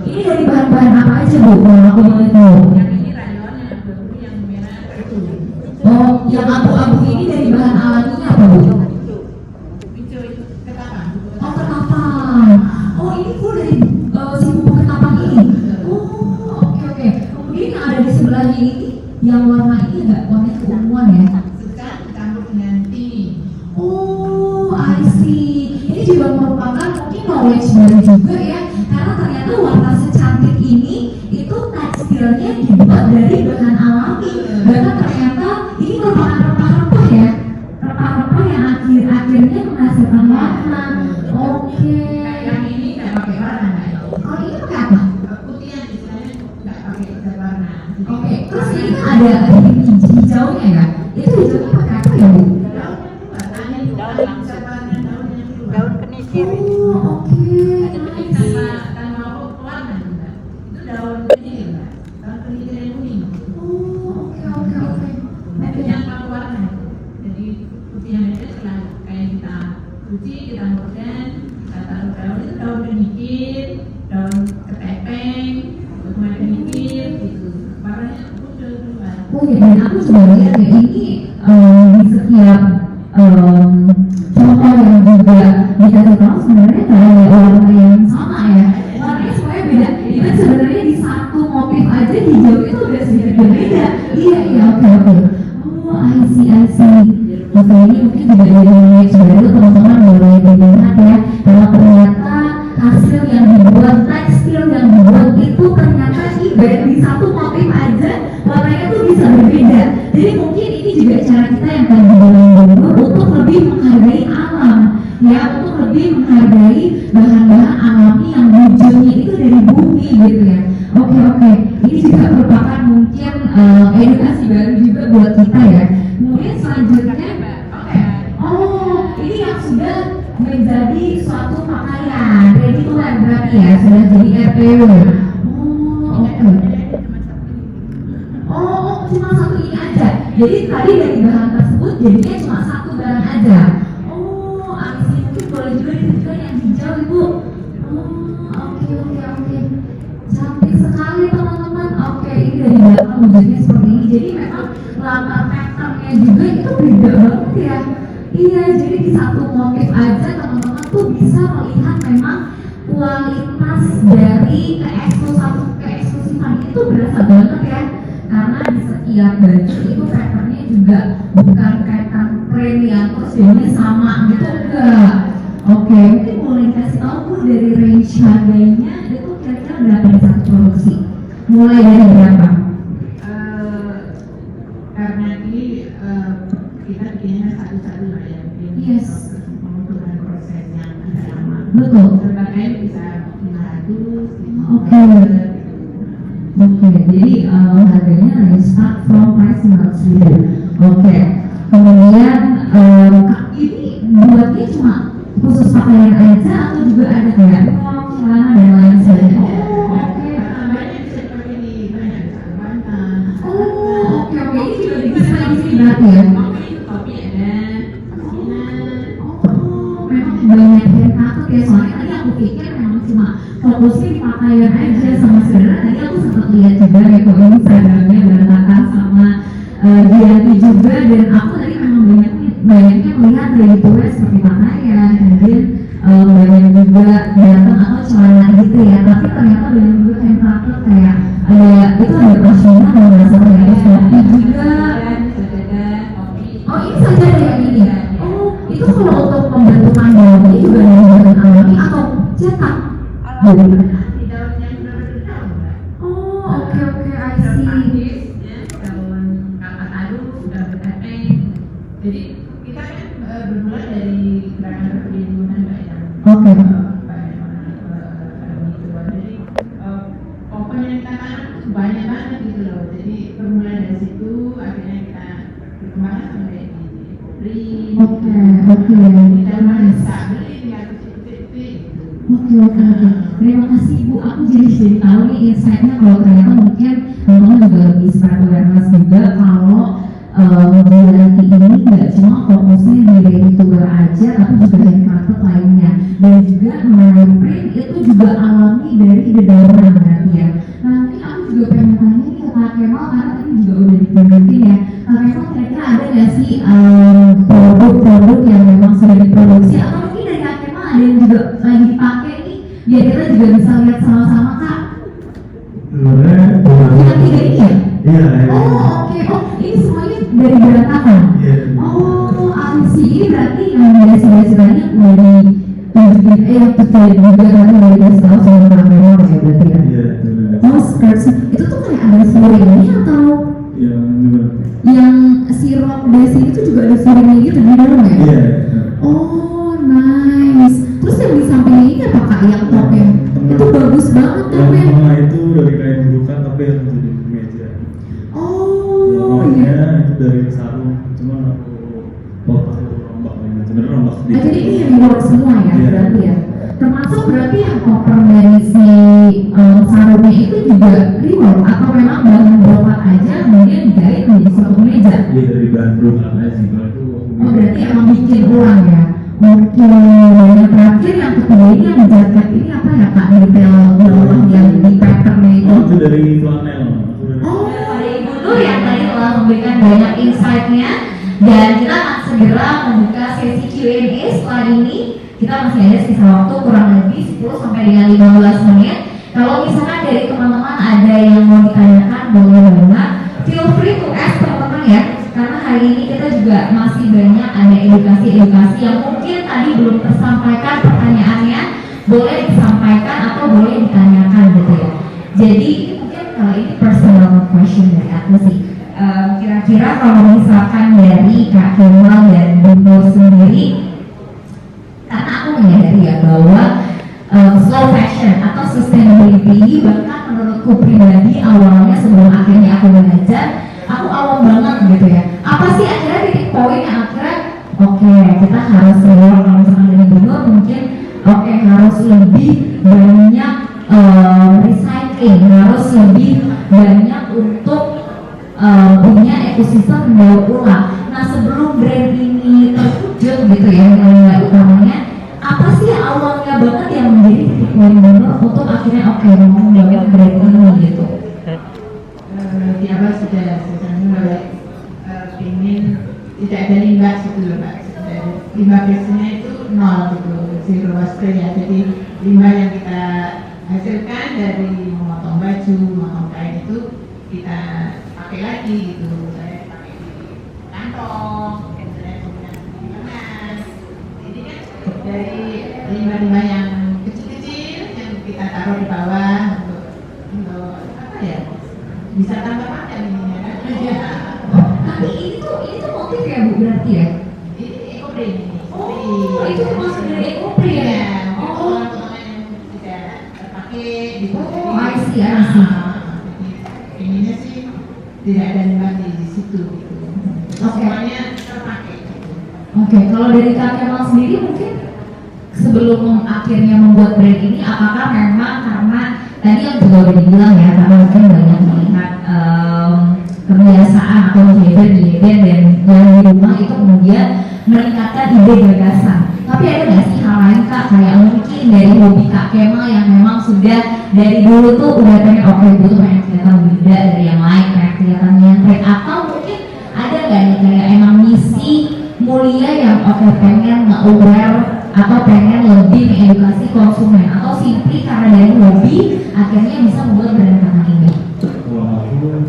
Ini dari bahan-bahan apa aja Bu? Kalau aku boleh tahu. Yang ini rayon, yang abu-abu, yang merah itu. Oh, yang abu-abu ini dari bahan alaminya apa Bu? Hijau itu ketapang. Oh ketapang. Oh ini full dari si bubuk ketapang ini. Oh oke. Kemudian yang ada di sebelahnya ini, yang warna ini enggak warnanya keunguan ya? Secang dicampur dengan tea. Oh, I see. Ini juga merupakan mungkin knowledge baru juga ya, karena ternyata warna secantik ini itu tekstilnya dibuat dari bahan alami. Bahkan ternyata ini merupakan rempah-rempah ya, rempah-rempah yang akhirnya menghasilkan warna. Oke. Yang ini nggak pakai warna Mbak. Oh ini pakai apa? Putihan istilahnya nggak pakai zat warna. Oke. Terus ini kan ada hijaunya ya? Itu hijaunya pakai apa ya Bu? Daun kenikir. Oh oke. Nice. Tanpa pewarna juga. Itu daun kenikir Mbak. Daun kenikir yang kuning. Oh oke. Itu yang tanpa warna. Jadi putihan itu setelah kayak kita cuci, kita murdan, kita taruh daun itu daun kenikir, daun ketepeng, daun kenikir gitu. Warnanya muncul keluar. Oh ya, dan aku juga lihat ya ini di setiap contoh yang juga dikasih tahu sebenarnya nggak ada warna yang sama ya. Warnanya semuanya beda. Even sebenarnya di satu motif aja hijau itu udah sedikit berbeda. Iya oke. Oh I see. Oke ini mungkin juga dari knowledge baru teman-teman boleh dilihat ya. Kalau ternyata hasil yang dibuat, tekstil yang dibuat itu ternyata di satu motif aja warnanya tuh bisa berbeda. Jadi mungkin ini juga cara kita yang tadi bilang dulu untuk lebih menghargai alam ya, untuk lebih menghargai bahan-bahan alami yang wujudnya itu dari bumi gitu ya. Oke. Ini juga merupakan mungkin edukasi baru juga buat kita ya. Kemudian selanjutnya ini yang sudah menjadi suatu pakaian ready to wear berarti ya, sudah jadi RPW. Oh, cuma satu ini aja. Jadi tadi dari bahan tersebut jadinya cuma satu barang aja. Oh, Alisi mungkin boleh juga ditunjukkan yang hijau Ibu. Oke. Cantik sekali teman-teman. Oke, ini dari belakang wujudnya seperti ini. Jadi memang latar patternnya juga itu beda banget ya. Iya, jadi di satu motif aja teman-teman tuh bisa melihat memang kualitas dari keeksklusifan itu berasa banget ya. Karena di setiap baju itu patternnya juga bukan pattern print yang terus jadinya sama gitu, enggak. Oke, mungkin boleh kasih tahu Bu dari range harganya itu kira-kira berapa di satu produksi? Mulai dari berapa? Karena ini kita bikinnya satu-satu lah ya. Yes. proses yang agak lama. Betul. Serba kain bisa 500 gitu. Oke. Oke, jadi harganya start from price 500.000. Oke. Kemudian ini buatnya cuma khusus pakaian aja atau juga ada kayak rok, celana dan lain sebagainya? Oh, oke. Banyak bisa dipakai di banyak bantal. Oh, oke. Ini juga bisa di sini berarti ya? Topi ada, kasinan. Oh, memang banyak yang takut ya, soalnya tadi aku pikir memang cuma fokusnya di pakaian aja sama sebenarnya tadi aku sempat lihat juga ya kok Instagramnya berantakan sama Dianti juga, dan aku tadi memang banyaknya melihat ready to wear seperti pakaian, kemudian banyak juga datang atau celana gitu ya, tapi ternyata banyak juga kain takut kayak ada itu ada pashmina kalau nggak salah ya, terus topi juga. Oh, ini saja kayak gini ya? Oh, itu kalau untuk pembentukan daunnya juga dengan alami atau cetak? Di daunnya sudah berdaun, Mbak. Oh, oke, I see. Daun kapas aduk sudah berdaun. Jadi kita kan bermula dari gerakan perlindungan Mbak yang Oke. banyak orang itu. Jadi pokoknya yang kita tanam itu banyak banget gitu loh. Jadi bermula dari situ akhirnya kita berkembang sampai di print. Oke. Di dalam bisa beli tinggal kecil-kecil gitu. Oke. Terima kasih Bu, aku jadi tahu nih insight-nya kalau ternyata mungkin teman-teman juga lebih spread awareness juga kalau Dianti ini nggak cuma fokusnya di ready to wear aja, tapi juga handcrafted lainnya, dan juga melalui print itu juga alami dari dedaunan berarti ya. Nah, mungkin aku juga pengen tanya nih ke Kak Kemal karena tadi juga udah ditunjukin ya. Kak Kemal kira-kira ada nggak sih produk-produk yang memang sudah diproduksi atau mungkin dari Kak Kemal ada yang juga lagi dipakai nih, biar kita juga bisa lihat sama-sama Kak. Sebenarnya Yang tiga ini ya? iya. Oh, oke. Oh, ini semuanya dari berantakan? Iya. Oh, sih ini berarti yang biasa-biasa banyak dari tunjukin tutorial juga nanti dari kasih tahu sama Kak Kemal ya berarti ya? Iya, benar. Oh, skirts itu tuh kayak ada furingnya atau Yang gimana? yang si rok base itu juga ada furingnya gitu di dalam ya? Iya. Oh, nice. Terus yang di sampingnya ini apa Kak yang topnya? Itu bagus banget Yang topnya. tengah itu dari kain burukan tapi yang jadi meja. Oh, Yang iya. itu dari sarung, cuman aku rombak ini. Sebenarnya rombak sedikit. Nah, jadi ini yang work semua ya Iya. berarti ya? Termasuk berarti yang koper dari si sarungnya itu juga rework atau memang bahan brokat aja kemudian dijahit menjadi suatu meja? Iya, dari bahan burukan aja sih. Kalau itu Oh, berarti emang bikin ulang ya? Oke, yang terakhir yang kedua ini yang jaket ini apa ya Kak, detail bawah yang di patternnya itu? Oh, itu dari flanel. Aku dari- Oh, pada Ibu Nur yang tadi telah memberikan banyak insight-nya, dan kita akan segera membuka sesi Q&A setelah ini. Kita masih ada sisa waktu kurang lebih 10 sampai dengan 15 menit. Kalau misalkan dari teman-teman ada yang mau ditanyakan, boleh banget. Feel free to ask teman-teman ya, karena hari ini kita juga masih banyak ada edukasi-edukasi yang mungkin tadi belum tersampaikan pertanyaannya, boleh disampaikan atau boleh ditanyakan gitu ya. Jadi mungkin kalau ini personal question dari aku sih. Kira-kira kalau misalkan dari Kak Kemal dan Bu Nur sendiri, karena aku menyadari ya bahwa slow fashion atau sustainability bahkan menurutku pribadi awalnya sebelum akhirnya aku belajar, aku awam banget gitu ya. Apa sih akhirnya titik poin yang akhirnya oke, kita harus reward kalau misalkan dari Bu Nur mungkin harus lebih banyak recycling, harus lebih banyak untuk punya ekosistem daur ulang. Nah, sebelum brand ini terwujud gitu ya, nilai utamanya apa sih awalnya banget yang menjadi titik poin Bu Nur untuk akhirnya mau membangun brand ini gitu? Di awal sudah mulai ingin tidak ada limbah gitu loh Pak. Limbah biasanya itu 0 gitu, zero waste ya. Jadi limbah yang kita hasilkan dari memotong baju, memotong kain itu kita pakai lagi gitu. Saya pakai di kantong, mungkin saya punya di lengan. Jadi kan dari limbah-limbah yang kecil-kecil yang kita taruh di bawah untuk apa ya? Bisa tambah pakai ini ya kan? Tapi ini tuh motif ya Bu berarti ya? Ini ekoprint ini. Oh, Oh, itu termasuk dari ekoprint ya? Iya, Oh, potongan-potongan yang tidak terpakai gitu. oh, I see. Jadi ininya sih tidak ada limbah di situ gitu. Oke. Semuanya terpakai. Gitu. Oke, kalau dari Kak Kemal sendiri mungkin sebelum akhirnya membuat brand ini, apakah memang karena tadi yang juga udah dibilang ya, karena mungkin banyak melihat kebiasaan atau behavior dan yang di rumah itu kemudian meningkatkan ide gagasan. Tapi ada nggak sih hal lain Kak, kayak mungkin dari hobi Kak Kemal yang memang sudah dari dulu tuh udah pengen oke gue tuh pengen kelihatan beda dari yang lain, pengen kelihatan yang keren, atau mungkin ada nggak nih kayak emang misi mulia yang oke pengen nge-aware atau pengen lebih mengedukasi konsumen, atau simply karena dari hobi akhirnya bisa membuat brand Kakak ini? Kalau aku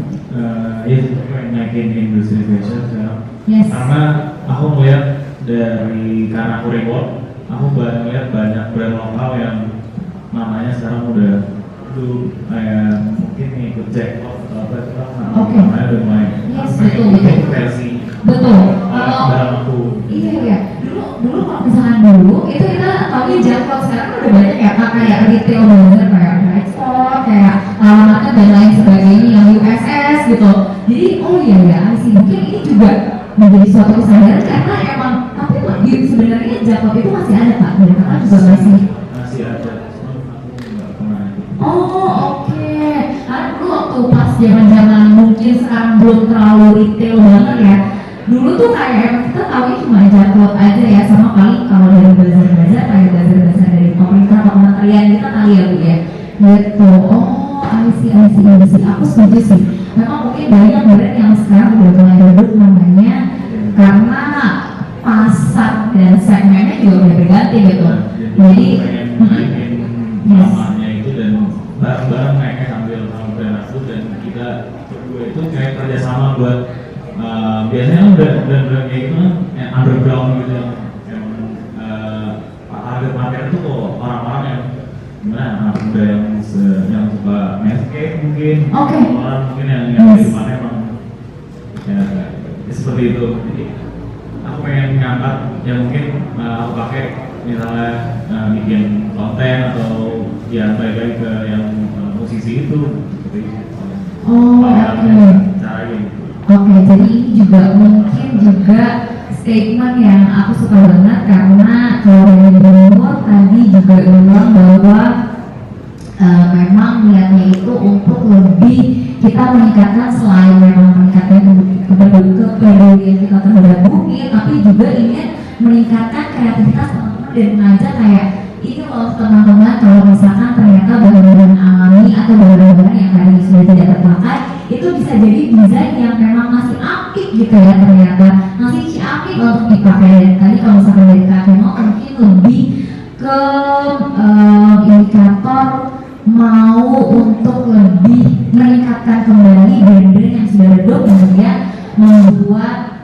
ya pengen naikin industri fashion sekarang. Yes. Karena aku melihat karena aku report, aku melihat banyak brand lokal yang namanya sekarang udah kayak mungkin ikut jackpot atau apa itu kan Oke. namanya udah mulai Yes, pengen betul. ikut versi Betul. dalam aku. Iya. Dulu kalau misalkan dulu itu kita tahunya Jaklot, sekarang udah banyak ya Kak, kayak retail bazar kayak Bright Store, kayak alamatnya dan lain sebagainya yang USS gitu. Jadi oh iya sih mungkin ini juga menjadi suatu kesadaran karena emang tapi sebenarnya Jaklot itu masih ada Kak, dan Kakak juga masih ada, cuma aku nggak pernah ikut. Oh oke. Karena dulu waktu pas zaman mungkin sekarang belum terlalu retail banget ya. Dulu tuh kayak emang kita tahunya cuma Jaklot aja ya, sama paling kalau dari bazar-bazar kayak bazar-bazar dari pemerintah atau kementerian kita kali ya Bu ya. Gitu. Oh, I see. Aku setuju sih. Memang mungkin banyak brand yang sekarang udah mulai redup namanya karena pasar dan segmennya juga udah berganti gitu. Jadi pengen namanya itu dan bareng-bareng naiknya sambil sama brand aku, dan kita berdua itu kayak kerjasama buat biasanya kan brand-brand kayak gitu kan yang underground gitu yang target market itu kok orang-orang yang gimana, anak muda yang suka landscape mungkin, Oke. orang mungkin yang Yes. di mana emang ya seperti itu. Jadi aku pengen ngangkat yang mungkin aku pakai misalnya bikin konten atau ya balik lagi ke yang musisi itu seperti itu. Oh, oke. Caranya gitu. Oke, jadi ini juga mungkin juga statement yang aku suka banget karena kalau dari Bumur tadi juga bilang bahwa memang niatnya itu untuk lebih kita meningkatkan, selain memang meningkatkan kepedulian kita terhadap bumi, tapi juga ingin meningkatkan kreativitas teman-teman dan mengajak kayak ini loh teman-teman, kalau misalkan ternyata bahan-bahan alami atau bahan-bahan yang tadi sudah tidak terpakai itu bisa jadi desain yang memang masih apik gitu ya, ternyata masih apik untuk dipakai. Dan tadi kalau misalkan dari Kak Kemal mungkin lebih ke indikator mau untuk lebih meningkatkan kembali brand-brand yang sudah redup, kemudian membuat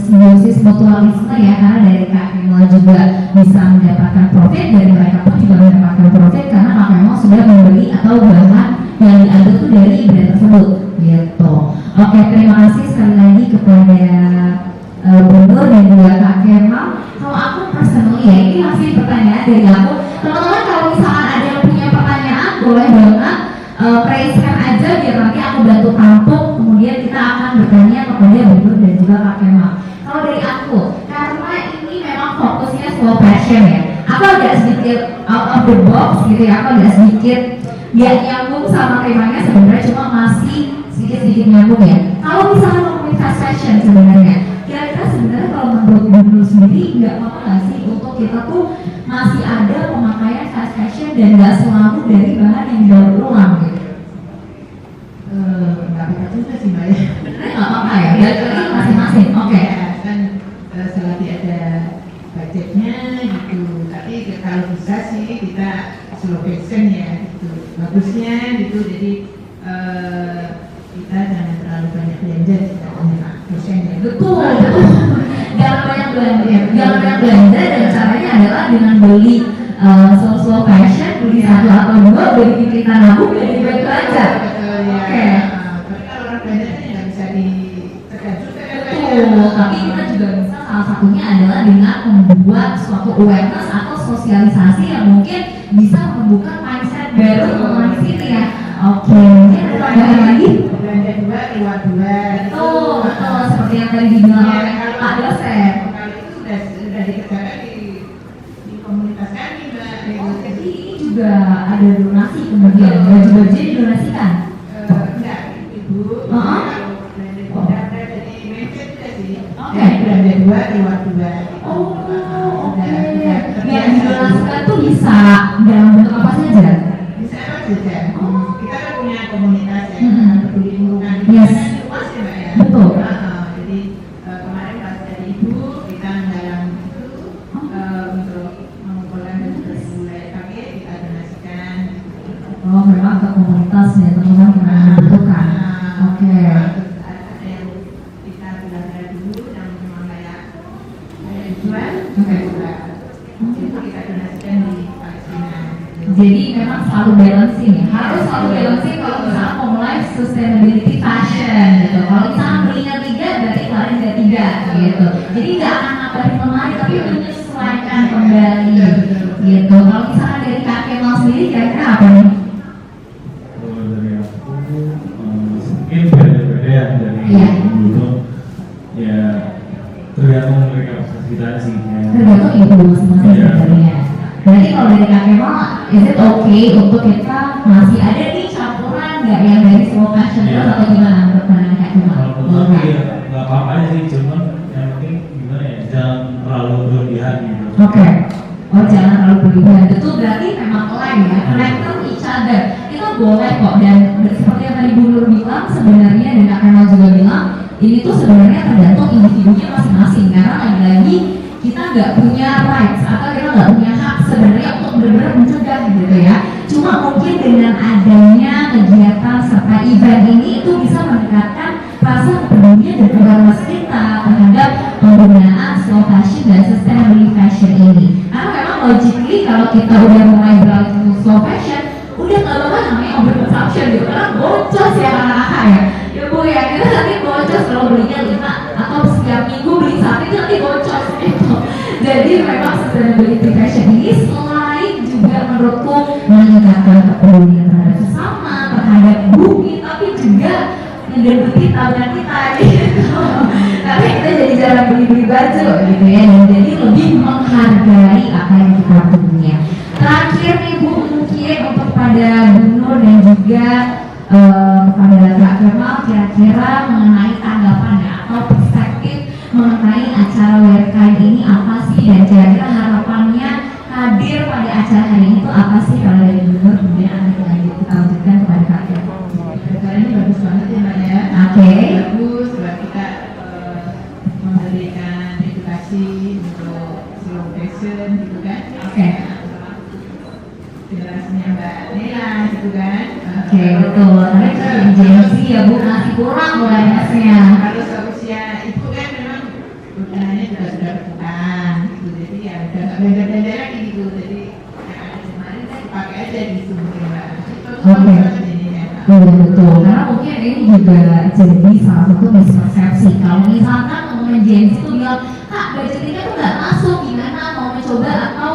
simbiosis mutualisme ya, karena dari Kak Kemal juga bisa mendapatkan profit, dari mereka pun juga mendapatkan profit karena Kak Kemal sudah membeli atau bahan yang diambil tuh dari brand tersebut gitu. Oke, terima kasih sekali lagi kepada Bunur dan juga Kak Kemal. Kalau aku personally ya, ini masih pertanyaan dari aku. Teman-teman kalau misalkan ada yang punya pertanyaan boleh banget raise hand aja biar nanti aku bantu tampung, kemudian kita akan bertanya kepada Bunur dan juga Kak Kemal. Kalau dari aku, karena ini memang fokusnya slow fashion ya, aku agak sedikit out of the box gitu ya, aku agak sedikit nggak nyambung sama temanya sebenarnya, cuma masih sedikit nyambung ya. Kalau misalnya ngomongin fast fashion sebenarnya, kira-kira sebenarnya kalau menurut Bunur sendiri nggak apa-apa nggak sih untuk kita tuh masih ada pemakaian fast fashion dan nggak selalu dari bahan yang didaur ulang gitu? Nggak apa juga sih Mbak ya. Sebenarnya nggak apa-apa ya, dari masing-masing. Oke. Kan selagi ada budgetnya gitu. Tapi kalau bisa sih kita slow fashion ya gitu. Bagusnya gitu. Jadi kita jangan terlalu banyak belanja kita punya fashion ya. Betul. Jangan banyak belanja dan caranya adalah dengan beli slow fashion, beli satu atau dua, beli kita nabung dan dibuat belanja. Oke. Tapi kalau orang belanja nggak bisa dicegah juga kan. Betul. Tapi kita juga bisa salah satunya adalah dengan membuat suatu awareness atau sosialisasi yang mungkin bisa membuka mindset baru mengenai sini ya. Oke, mungkin ada tambahan lagi? Belanja 2 reward 2. Betul, seperti yang tadi dibilang oleh Pak dosen. Kalau itu sudah dikerjakan di komunitas kami, Mbak. Oh, jadi ini juga ada donasi kemudian baju-baju didonasikan. Enggak, Ibu. Heeh. Kalau belanja jadi mindset juga sih. Oke. Belanja 2 reward 2. Oh, oke. Yang didonasikan tuh bisa dalam bentuk apa saja? Bisa apa saja? Kita kan punya komunitas ya, Mm-hmm. peduli lingkungan. Yes. Kita kan luas ya, Mbak ya. Betul. Jadi kemarin pas dari Ibu kita menggalang itu untuk mengumpulkan dan terus mulai pakai kita donasikan. Oh, memang ke komunitas ya teman-teman yang membutuhkan. Oke. Terus ada yang kita belanja dulu yang memang kayak jual, Oke. itu kita donasikan di Palestina. Jadi memang selalu balancing ya, harus selalu balancing kalau misalnya mau mulai sustainability fashion gitu. Kalau misalnya belinya 3 berarti kemarin ada 3 gitu. Jadi nggak akan nambahin lemari tapi menyesuaikan kembali gitu. Kalau misalnya dari Kak Kemal sendiri kira-kira apa nih? Kalau dari aku mungkin beda-beda ya dari Iya. dulu ya tergantung dari kapasitas kita sih ya. Tergantung ibu masing-masing Iya. sebenarnya. Berarti kalau dari Kak Kemal, is it okay untuk kita masih ada nih campuran nggak yang dari slow fashion Iya. terus atau gimana menurut pandangan Kak Kemal? Kalau menurut aku ya nggak apa-apa aja sih, cuman yang penting gimana ya, jangan terlalu berlebihan gitu. Oke. Oh, jangan terlalu berlebihan. Betul, berarti memang lain ya, connected each other. Kita boleh kok, dan seperti yang tadi Bu Nur bilang sebenarnya dan Kak Kemal juga bilang, ini tuh sebenarnya tergantung individunya masing-masing. Karena lagi-lagi kita nggak punya rights atau kita nggak punya hak sebenarnya untuk benar-benar mencegah gitu ya. Cuma mungkin dengan adanya kegiatan serta event ini itu bisa meningkatkan rasa kepedulian dan awareness kita terhadap penggunaan slow fashion dan sustainable fashion ini. Karena memang logically kalau kita udah mulai beralih ke slow fashion, udah nggak bakal namanya overconsumption gitu. Karena boncos ya kakak-kakak ya. Ya Bu ya, kita nanti boncos kalau belinya 5 atau setiap minggu beli satu itu nanti boncos gitu. Jadi memang sustainability fashion ini selain juga menurutku meningkatkan kepedulian terhadap sesama, terhadap bumi, tapi juga menggeluti tabungan kita gitu. Karena kita jadi jarang beli baju gitu ya, dan jadi lebih menghargai apa yang kita punya. Terakhir nih Bu, mungkin untuk pada Bu Nur dan juga pada Kak Kemal, kira-kira mengenai tanggapannya atau perspektif mengenai acara WRKN ini apa sih, dan kira-kira harapannya hadir pada acara hari ini itu apa sih kalau dari Bu Nur, kemudian akan kita lanjutkan kepada Kak Kemal. Acara ini bagus banget ya, Mbak ya. Oke. Bagus buat kita memberikan edukasi untuk slow fashion gitu kan. Oke. Generasinya Mbak Nela gitu kan. Oke, betul. Tapi kita di Gen ya Bu, masih kurang awareness-nya. Kalau seusia itu kan memang udaranya juga sudah berkurang gitu. Jadi ya udah nggak belajar lagi gitu. Jadi yang ada kemarin kan dipakai aja di sumber Mbak. Oke. Ini ya. Iya betul, karena mungkin ini juga jadi salah satu mispersepsi. Kalau misalkan ngomongin Gen Z itu bilang, Kak, budget kita tuh nggak masuk, gimana mau mencoba atau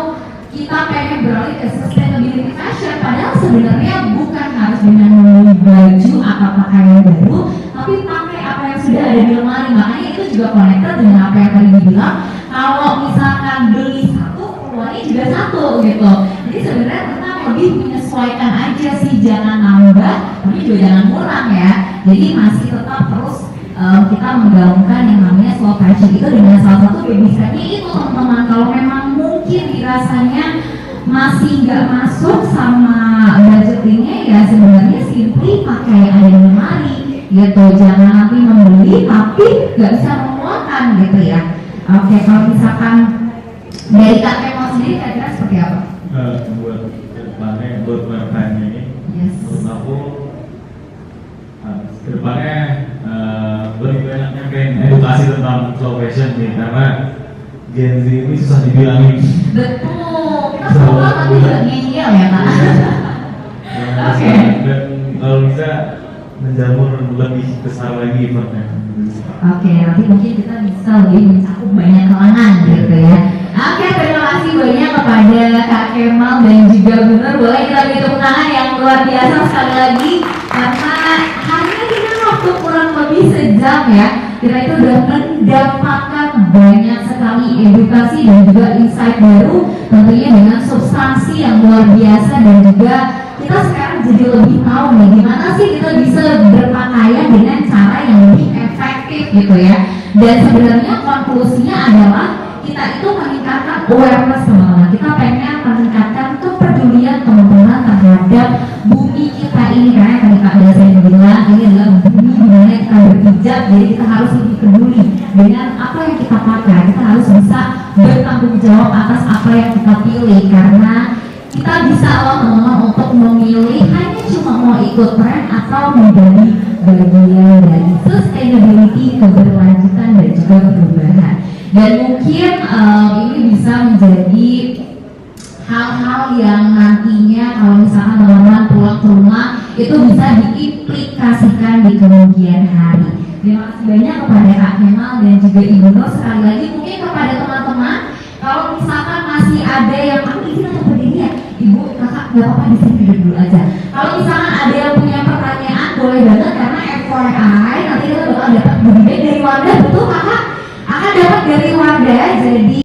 kita pengen beralih ke sustainability fashion, padahal sebenarnya bukan harus dengan membeli baju atau pakaian baru, tapi pakai apa yang sudah ada di lemari. Makanya itu juga connected dengan apa yang tadi dibilang, kalau misalkan beli satu, keluarnya juga satu gitu. Jadi sebenarnya tentang lebih menyesuaikan aja sih, jangan nambah, tapi juga jangan kurang ya. Jadi masih tetap terus kita menggaungkan yang namanya slow fashion itu dengan salah satu baby step-nya itu teman-teman. Kalau memang mungkin dirasanya masih nggak masuk sama budgetingnya, ya sebenarnya simply pakai yang ada di lemari gitu. Jangan nanti membeli tapi nggak bisa mengeluarkan gitu ya. Oke, kalau misalkan dari Kak Kemal sendiri kira-kira seperti apa? Buat kedepannya, buat WRKN ini, Yes. menurut aku kedepannya lebih banyak nyampein edukasi tentang slow fashion nih, karena Gen Z ini susah dibilangin. Betul, kita semua nanti juga ngeyel ya Kak. Oke. Dan kalau bisa menjamur lebih besar lagi eventnya. Oke, nanti mungkin kita bisa lebih mencakup banyak kalangan gitu ya. Oke, terima kasih banyak kepada Kak Kemal dan juga Bu Nur. Boleh kita beri tepuk tangan yang luar biasa sekali lagi karena hari ini kita waktu kurang lebih sejam ya. Kita itu sudah mendapatkan banyak sekali edukasi dan juga insight baru, tentunya dengan substansi yang luar biasa, dan juga kita sekarang jadi lebih tahu nih gimana sih kita bisa berpakaian dengan cara yang lebih efektif gitu ya. Dan sebenarnya konklusinya adalah kita itu meningkatkan awareness teman-teman. Kita pengen meningkatkan kepedulian teman-teman terhadap bumi kita ini, karena tadi Kak Dasa bilang ini adalah bumi di mana kita berpijak, jadi kita harus lebih peduli dengan apa yang kita pakai. Kita harus bisa bertanggung jawab atas apa yang kita pilih, karena kita bisa loh teman-teman untuk memilih hanya cuma mau ikut tren atau menjadi bagian dari sustainability, keberlanjutan dan juga perubahan. Dan mungkin ini bisa menjadi hal-hal yang nantinya kalau misalkan teman-teman pulang ke rumah itu bisa diimplikasikan di kemudian hari. Terima kasih banyak kepada Kak Kemal dan juga Ibu Nur. Sekali lagi mungkin kepada teman-teman, kalau misalkan masih ada yang aku izin untuk berdiri ya, Ibu, Kakak, gak apa-apa di sini duduk dulu aja. Kalau misalkan ada yang punya pertanyaan boleh banget, karena FYI nanti kita bakal dapat budidaya dari Wardah, betul Kakak? Akan dapat dari Wardah, jadi